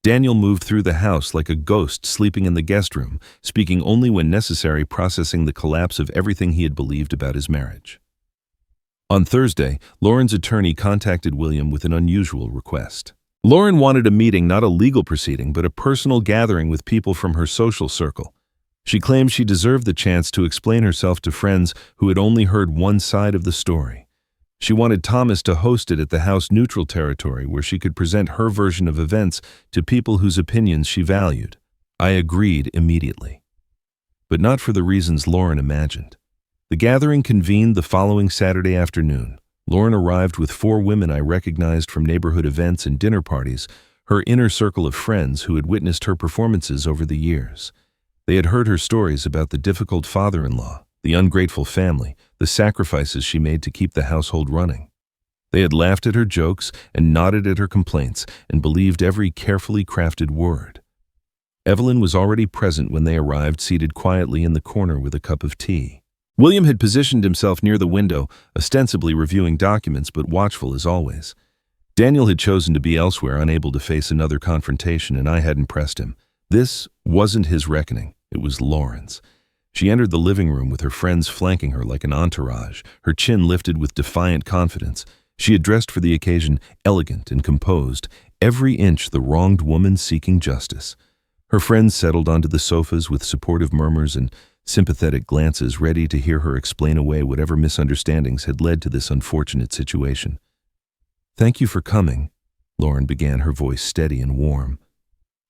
Daniel moved through the house like a ghost, sleeping in the guest room, speaking only when necessary, processing the collapse of everything he had believed about his marriage. On Thursday, Lauren's attorney contacted William with an unusual request. Lauren wanted a meeting, not a legal proceeding, but a personal gathering with people from her social circle. She claimed she deserved the chance to explain herself to friends who had only heard one side of the story. She wanted Thomas to host it at the house neutral territory, where she could present her version of events to people whose opinions she valued. I agreed immediately. But not for the reasons Lauren imagined. The gathering convened the following Saturday afternoon. Lauren arrived with 4 women I recognized from neighborhood events and dinner parties, her inner circle of friends who had witnessed her performances over the years. They had heard her stories about the difficult father-in-law, the ungrateful family, the sacrifices she made to keep the household running. They had laughed at her jokes and nodded at her complaints and believed every carefully crafted word. Evelyn was already present when they arrived, seated quietly in the corner with a cup of tea. William had positioned himself near the window, ostensibly reviewing documents, but watchful as always. Daniel had chosen to be elsewhere, unable to face another confrontation, and I hadn't pressed him. This wasn't his reckoning, it was Lauren's. She entered the living room with her friends flanking her like an entourage, her chin lifted with defiant confidence. She had dressed for the occasion, elegant and composed, every inch the wronged woman seeking justice. Her friends settled onto the sofas with supportive murmurs and sympathetic glances, ready to hear her explain away whatever misunderstandings had led to this unfortunate situation. "Thank you for coming," Lauren began, her voice steady and warm.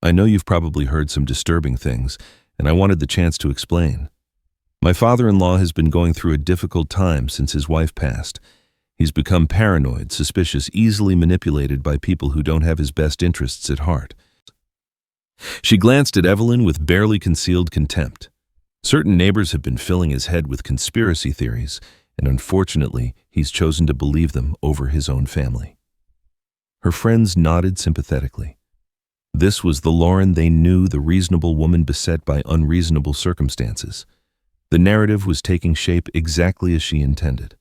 "I know you've probably heard some disturbing things, and I wanted the chance to explain. My father-in-law has been going through a difficult time since his wife passed. He's become paranoid, suspicious, easily manipulated by people who don't have his best interests at heart." She glanced at Evelyn with barely concealed contempt. Certain neighbors have been filling his head with conspiracy theories, and unfortunately, he's chosen to believe them over his own family. Her friends nodded sympathetically. This was the Lauren they knew, the reasonable woman beset by unreasonable circumstances. The narrative was taking shape exactly as she intended.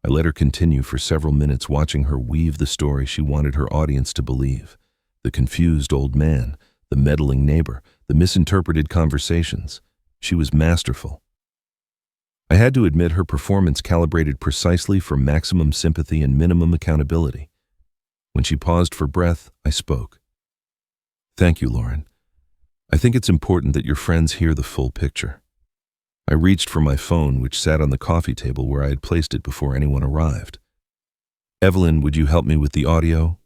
I let her continue for several minutes, watching her weave the story she wanted her audience to believe. The confused old man, the meddling neighbor, the misinterpreted conversations. She was masterful. I had to admit her performance calibrated precisely for maximum sympathy and minimum accountability. When she paused for breath, I spoke. "Thank you, Lauren. I think it's important that your friends hear the full picture." I reached for my phone, which sat on the coffee table where I had placed it before anyone arrived. "Evelyn, would you help me with the audio?"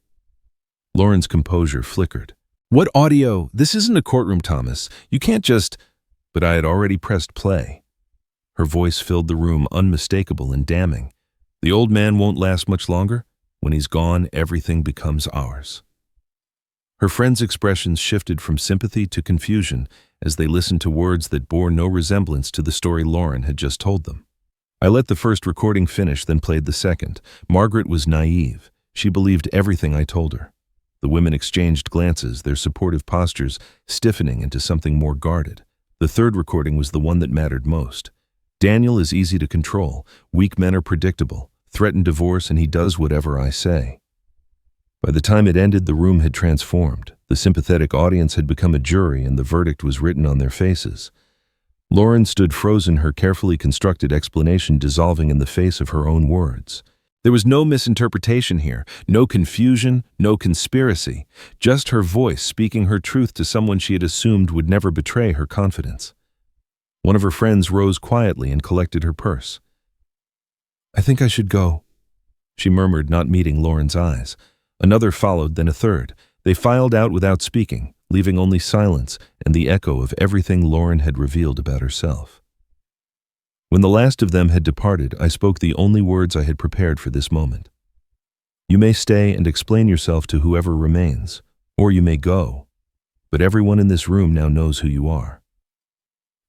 Lauren's composure flickered. "What audio? This isn't a courtroom, Thomas. You can't just—" But I had already pressed play. Her voice filled the room, unmistakable and damning. "The old man won't last much longer? When he's gone, everything becomes ours." Her friends' expressions shifted from sympathy to confusion as they listened to words that bore no resemblance to the story Lauren had just told them. I let the first recording finish, then played the second. Margaret was naive. She believed everything I told her. The women exchanged glances, their supportive postures stiffening into something more guarded. The third recording was the one that mattered most. Daniel is easy to control. Weak men are predictable. Threaten divorce and he does whatever I say. By the time it ended, the room had transformed. The sympathetic audience had become a jury and the verdict was written on their faces. Lauren stood frozen, her carefully constructed explanation dissolving in the face of her own words. There was no misinterpretation here, no confusion, no conspiracy, just her voice speaking her truth to someone she had assumed would never betray her confidence. One of her friends rose quietly and collected her purse. "I think I should go," she murmured, not meeting Lauren's eyes. Another followed, then a third. They filed out without speaking, leaving only silence and the echo of everything Lauren had revealed about herself. When the last of them had departed, I spoke the only words I had prepared for this moment. "You may stay and explain yourself to whoever remains, or you may go, but everyone in this room now knows who you are."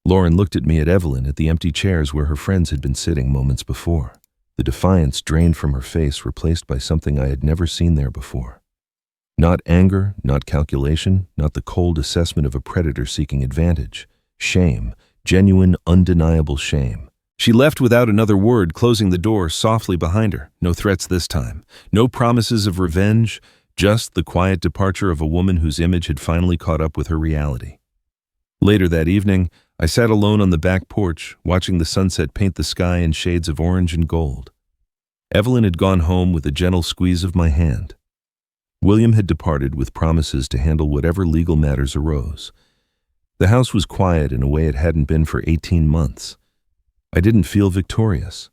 Lauren looked at me, at Evelyn, at the empty chairs where her friends had been sitting moments before. The defiance drained from her face, replaced by something I had never seen there before. Not anger, not calculation, not the cold assessment of a predator seeking advantage. Shame, genuine, undeniable shame. She left without another word, closing the door softly behind her. No threats this time. No promises of revenge, just the quiet departure of a woman whose image had finally caught up with her reality. Later that evening, I sat alone on the back porch, watching the sunset paint the sky in shades of orange and gold. Evelyn had gone home with a gentle squeeze of my hand. William had departed with promises to handle whatever legal matters arose. The house was quiet in a way it hadn't been for 18 months. I didn't feel victorious.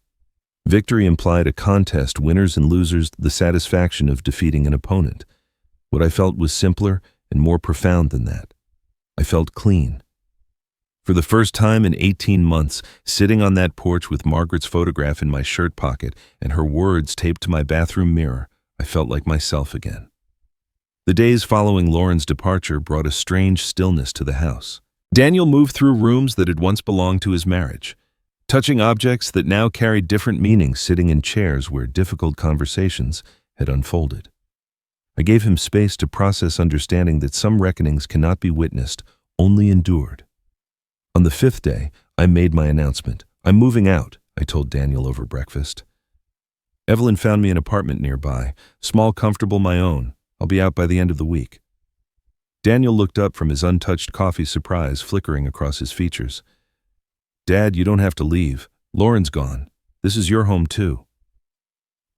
Victory implied a contest, winners and losers, the satisfaction of defeating an opponent. What I felt was simpler and more profound than that. I felt clean. For the first time in 18 months, sitting on that porch with Margaret's photograph in my shirt pocket and her words taped to my bathroom mirror, I felt like myself again. The days following Lauren's departure brought a strange stillness to the house. Daniel moved through rooms that had once belonged to his marriage, touching objects that now carried different meanings, sitting in chairs where difficult conversations had unfolded. I gave him space to process, understanding that some reckonings cannot be witnessed, only endured. On the 5th day, I made my announcement. "I'm moving out," I told Daniel over breakfast. Evelyn found me an apartment nearby, small, comfortable, my own. "I'll be out by the end of the week." Daniel looked up from his untouched coffee, surprise flickering across his features. "Dad, you don't have to leave. Lauren's gone. This is your home too."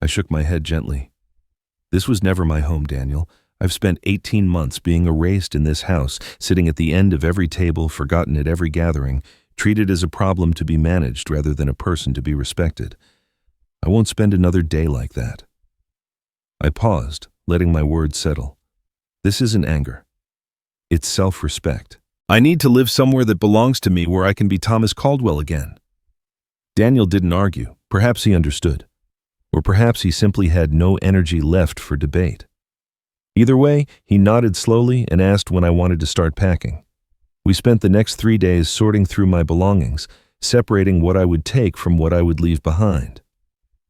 I shook my head gently. "This was never my home, Daniel. I've spent 18 months being erased in this house, sitting at the end of every table, forgotten at every gathering, treated as a problem to be managed rather than a person to be respected. I won't spend another day like that." I paused, letting my words settle. This isn't anger. It's self-respect. I need to live somewhere that belongs to me, where I can be Thomas Caldwell again. Daniel didn't argue. Perhaps he understood. Or perhaps he simply had no energy left for debate. Either way, he nodded slowly and asked when I wanted to start packing. We spent the next 3 days sorting through my belongings, separating what I would take from what I would leave behind.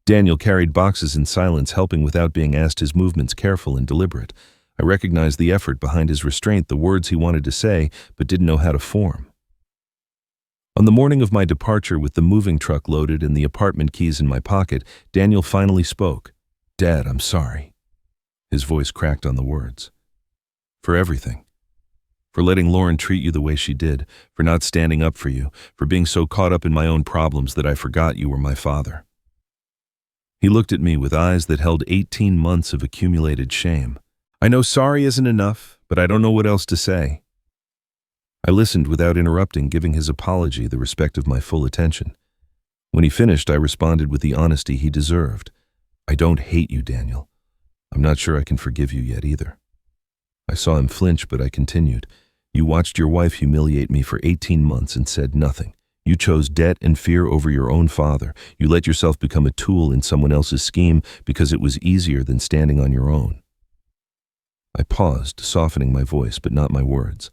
Daniel carried boxes in silence, helping without being asked, his movements careful and deliberate. I recognized the effort behind his restraint, the words he wanted to say but didn't know how to form. On the morning of my departure, with the moving truck loaded and the apartment keys in my pocket, Daniel finally spoke. "Dad, I'm sorry." His voice cracked on the words. "For everything. For letting Lauren treat you the way she did, for not standing up for you, for being so caught up in my own problems that I forgot you were my father." He looked at me with eyes that held 18 months of accumulated shame. "I know sorry isn't enough, but I don't know what else to say." I listened without interrupting, giving his apology the respect of my full attention. When he finished, I responded with the honesty he deserved. "I don't hate you, Daniel. I'm not sure I can forgive you yet either." I saw him flinch, but I continued. "You watched your wife humiliate me for 18 months and said nothing. You chose debt and fear over your own father. You let yourself become a tool in someone else's scheme because it was easier than standing on your own." I paused, softening my voice, but not my words.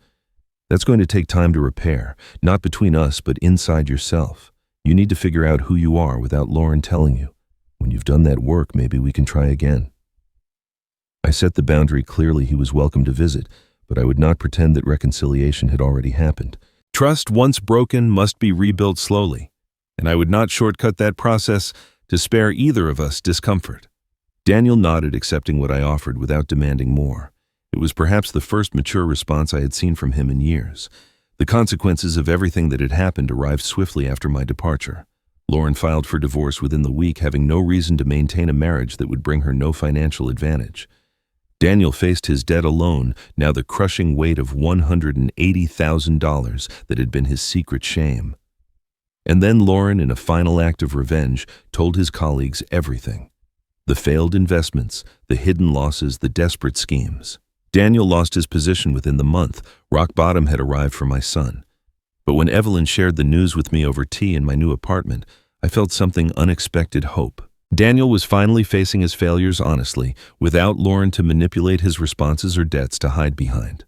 "That's going to take time to repair, not between us, but inside yourself. You need to figure out who you are without Lauren telling you. When you've done that work, maybe we can try again." I set the boundary clearly. He was welcome to visit, but I would not pretend that reconciliation had already happened. Trust once broken must be rebuilt slowly, and I would not shortcut that process to spare either of us discomfort. Daniel nodded, accepting what I offered without demanding more. It was perhaps the first mature response I had seen from him in years. The consequences of everything that had happened arrived swiftly after my departure. Lauren filed for divorce within the week, having no reason to maintain a marriage that would bring her no financial advantage. Daniel faced his debt alone, now the crushing weight of $180,000 that had been his secret shame. And then Lauren, in a final act of revenge, told his colleagues everything. The failed investments, the hidden losses, the desperate schemes. Daniel lost his position within the month. Rock bottom had arrived for my son. But when Evelyn shared the news with me over tea in my new apartment, I felt something unexpected: hope. Daniel was finally facing his failures honestly, without Lauren to manipulate his responses or debts to hide behind.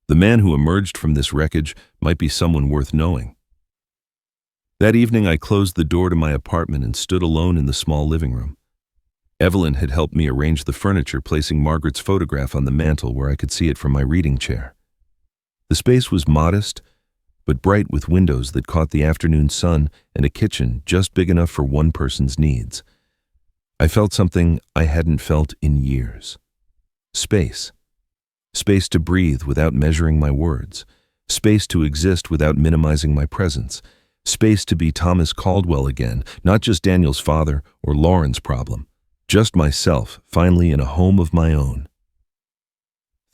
The man who emerged from this wreckage might be someone worth knowing. That evening, I closed the door to my apartment and stood alone in the small living room. Evelyn had helped me arrange the furniture, placing Margaret's photograph on the mantel where I could see it from my reading chair. The space was modest, but bright, with windows that caught the afternoon sun and a kitchen just big enough for one person's needs. I felt something I hadn't felt in years. Space. Space to breathe without measuring my words. Space to exist without minimizing my presence. Space to be Thomas Caldwell again, not just Daniel's father or Lauren's problem. Just myself, finally in a home of my own.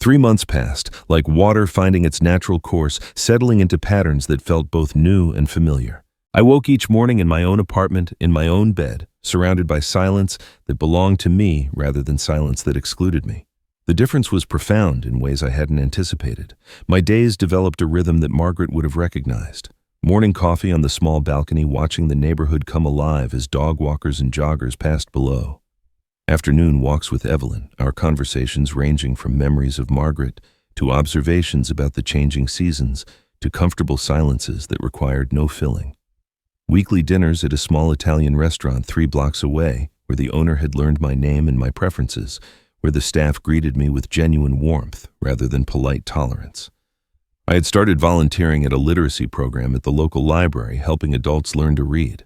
3 months passed, like water finding its natural course, settling into patterns that felt both new and familiar. I woke each morning in my own apartment, in my own bed, surrounded by silence that belonged to me rather than silence that excluded me. The difference was profound in ways I hadn't anticipated. My days developed a rhythm that Margaret would have recognized. Morning coffee on the small balcony, watching the neighborhood come alive as dog walkers and joggers passed below. Afternoon walks with Evelyn, our conversations ranging from memories of Margaret to observations about the changing seasons to comfortable silences that required no filling. Weekly dinners at a small Italian restaurant 3 blocks away, where the owner had learned my name and my preferences, where the staff greeted me with genuine warmth rather than polite tolerance. I had started volunteering at a literacy program at the local library, helping adults learn to read.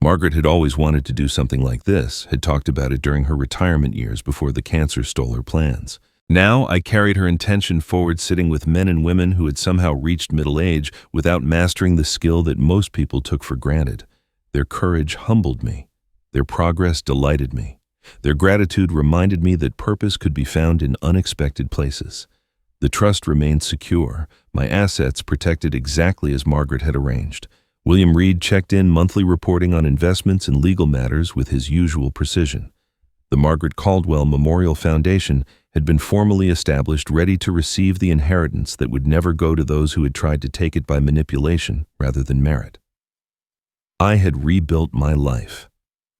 Margaret had always wanted to do something like this, had talked about it during her retirement years before the cancer stole her plans. Now I carried her intention forward, sitting with men and women who had somehow reached middle age without mastering the skill that most people took for granted. Their courage humbled me. Their progress delighted me. Their gratitude reminded me that purpose could be found in unexpected places. The trust remained secure, my assets protected exactly as Margaret had arranged. William Reed checked in monthly, reporting on investments and legal matters with his usual precision. The Margaret Caldwell Memorial Foundation had been formally established, ready to receive the inheritance that would never go to those who had tried to take it by manipulation rather than merit. I had rebuilt my life.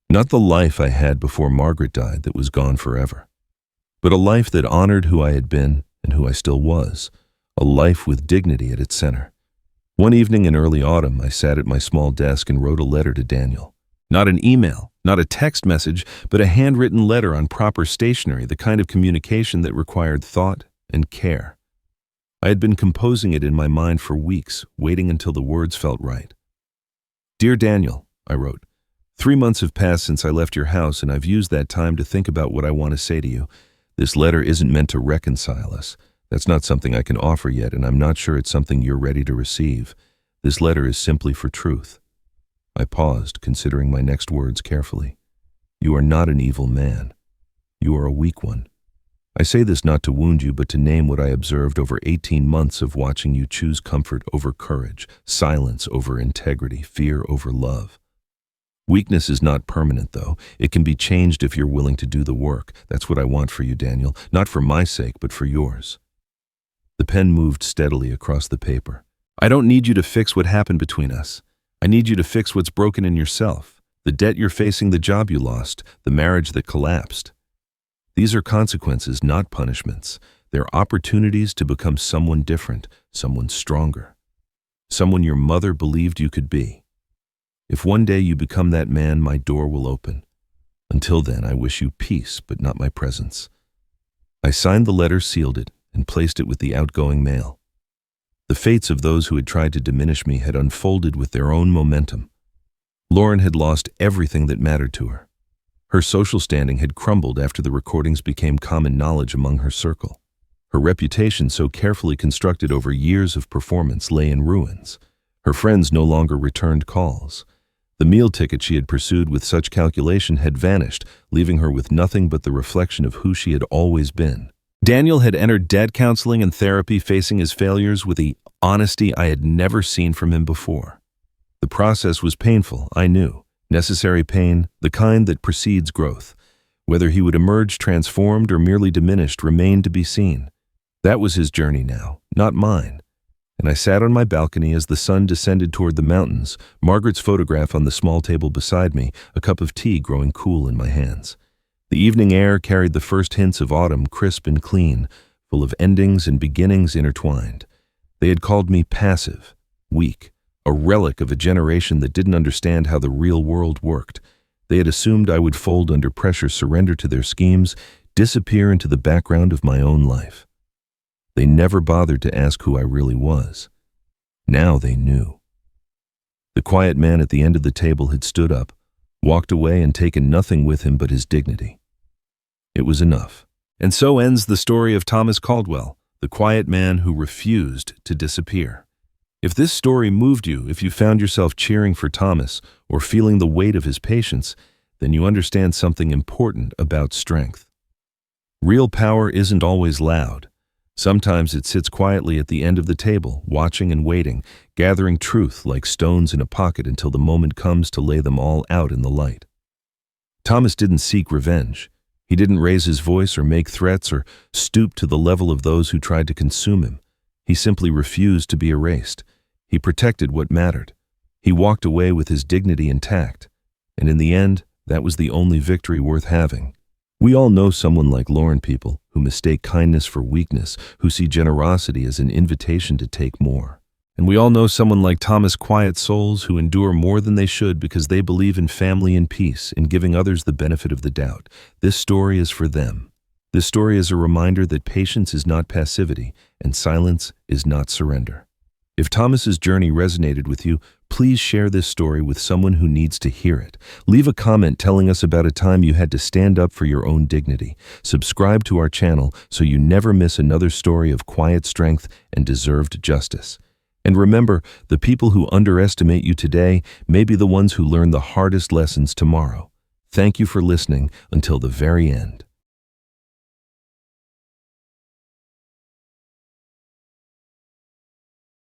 Not the life I had before Margaret died that was gone forever, but a life that honored who I had been and who I still was, a life with dignity at its center. One evening in early autumn, I sat at my small desk and wrote a letter to Daniel. Not an email, not a text message, but a handwritten letter on proper stationery, the kind of communication that required thought and care. I had been composing it in my mind for weeks, waiting until the words felt right. "Dear Daniel," I wrote, 3 months have passed since I left your house, and I've used that time to think about what I want to say to you. This letter isn't meant to reconcile us. That's not something I can offer yet, and I'm not sure it's something you're ready to receive. This letter is simply for truth." I paused, considering my next words carefully. "You are not an evil man. You are a weak one. I say this not to wound you, but to name what I observed over 18 months of watching you choose comfort over courage, silence over integrity, fear over love. Weakness is not permanent, though. It can be changed if you're willing to do the work. That's what I want for you, Daniel, not for my sake, but for yours." The pen moved steadily across the paper. "I don't need you to fix what happened between us. I need you to fix what's broken in yourself, the debt you're facing, the job you lost, the marriage that collapsed. These are consequences, not punishments. They're opportunities to become someone different, someone stronger, someone your mother believed you could be. If one day you become that man, my door will open. Until then, I wish you peace, but not my presence. I signed the letter, sealed it, and placed it with the outgoing mail. The fates of those who had tried to diminish me had unfolded with their own momentum. Lauren had lost everything that mattered to her. Her social standing had crumbled after the recordings became common knowledge among her circle. Her reputation, so carefully constructed over years of performance, lay in ruins. Her friends no longer returned calls. The meal ticket she had pursued with such calculation had vanished, leaving her with nothing but the reflection of who she had always been. Daniel had entered debt counseling and therapy, facing his failures with the honesty I had never seen from him before. The process was painful, I knew. Necessary pain, the kind that precedes growth. Whether he would emerge transformed or merely diminished remained to be seen. That was his journey now, not mine. And I sat on my balcony as the sun descended toward the mountains, Margaret's photograph on the small table beside me, a cup of tea growing cool in my hands. The evening air carried the first hints of autumn, crisp and clean, full of endings and beginnings intertwined. They had called me passive, weak, a relic of a generation that didn't understand how the real world worked. They had assumed I would fold under pressure, surrender to their schemes, disappear into the background of my own life. They never bothered to ask who I really was. Now they knew. The quiet man at the end of the table had stood up, walked away, and taken nothing with him but his dignity. It was enough. And so ends the story of Thomas Caldwell, the quiet man who refused to disappear. If this story moved you, if you found yourself cheering for Thomas or feeling the weight of his patience, then you understand something important about strength. Real power isn't always loud. Sometimes it sits quietly at the end of the table, watching and waiting, gathering truth like stones in a pocket until the moment comes to lay them all out in the light. Thomas didn't seek revenge. He didn't raise his voice or make threats or stoop to the level of those who tried to consume him. He simply refused to be erased. He protected what mattered. He walked away with his dignity intact. And in the end, that was the only victory worth having. We all know someone like Lauren, people who mistake kindness for weakness, who see generosity as an invitation to take more. And we all know someone like Thomas, quiet souls who endure more than they should because they believe in family and peace, in giving others the benefit of the doubt. This story is for them. This story is a reminder that patience is not passivity and silence is not surrender. If Thomas's journey resonated with you, please share this story with someone who needs to hear it. Leave a comment telling us about a time you had to stand up for your own dignity. Subscribe to our channel so you never miss another story of quiet strength and deserved justice. And remember, the people who underestimate you today may be the ones who learn the hardest lessons tomorrow. Thank you for listening until the very end.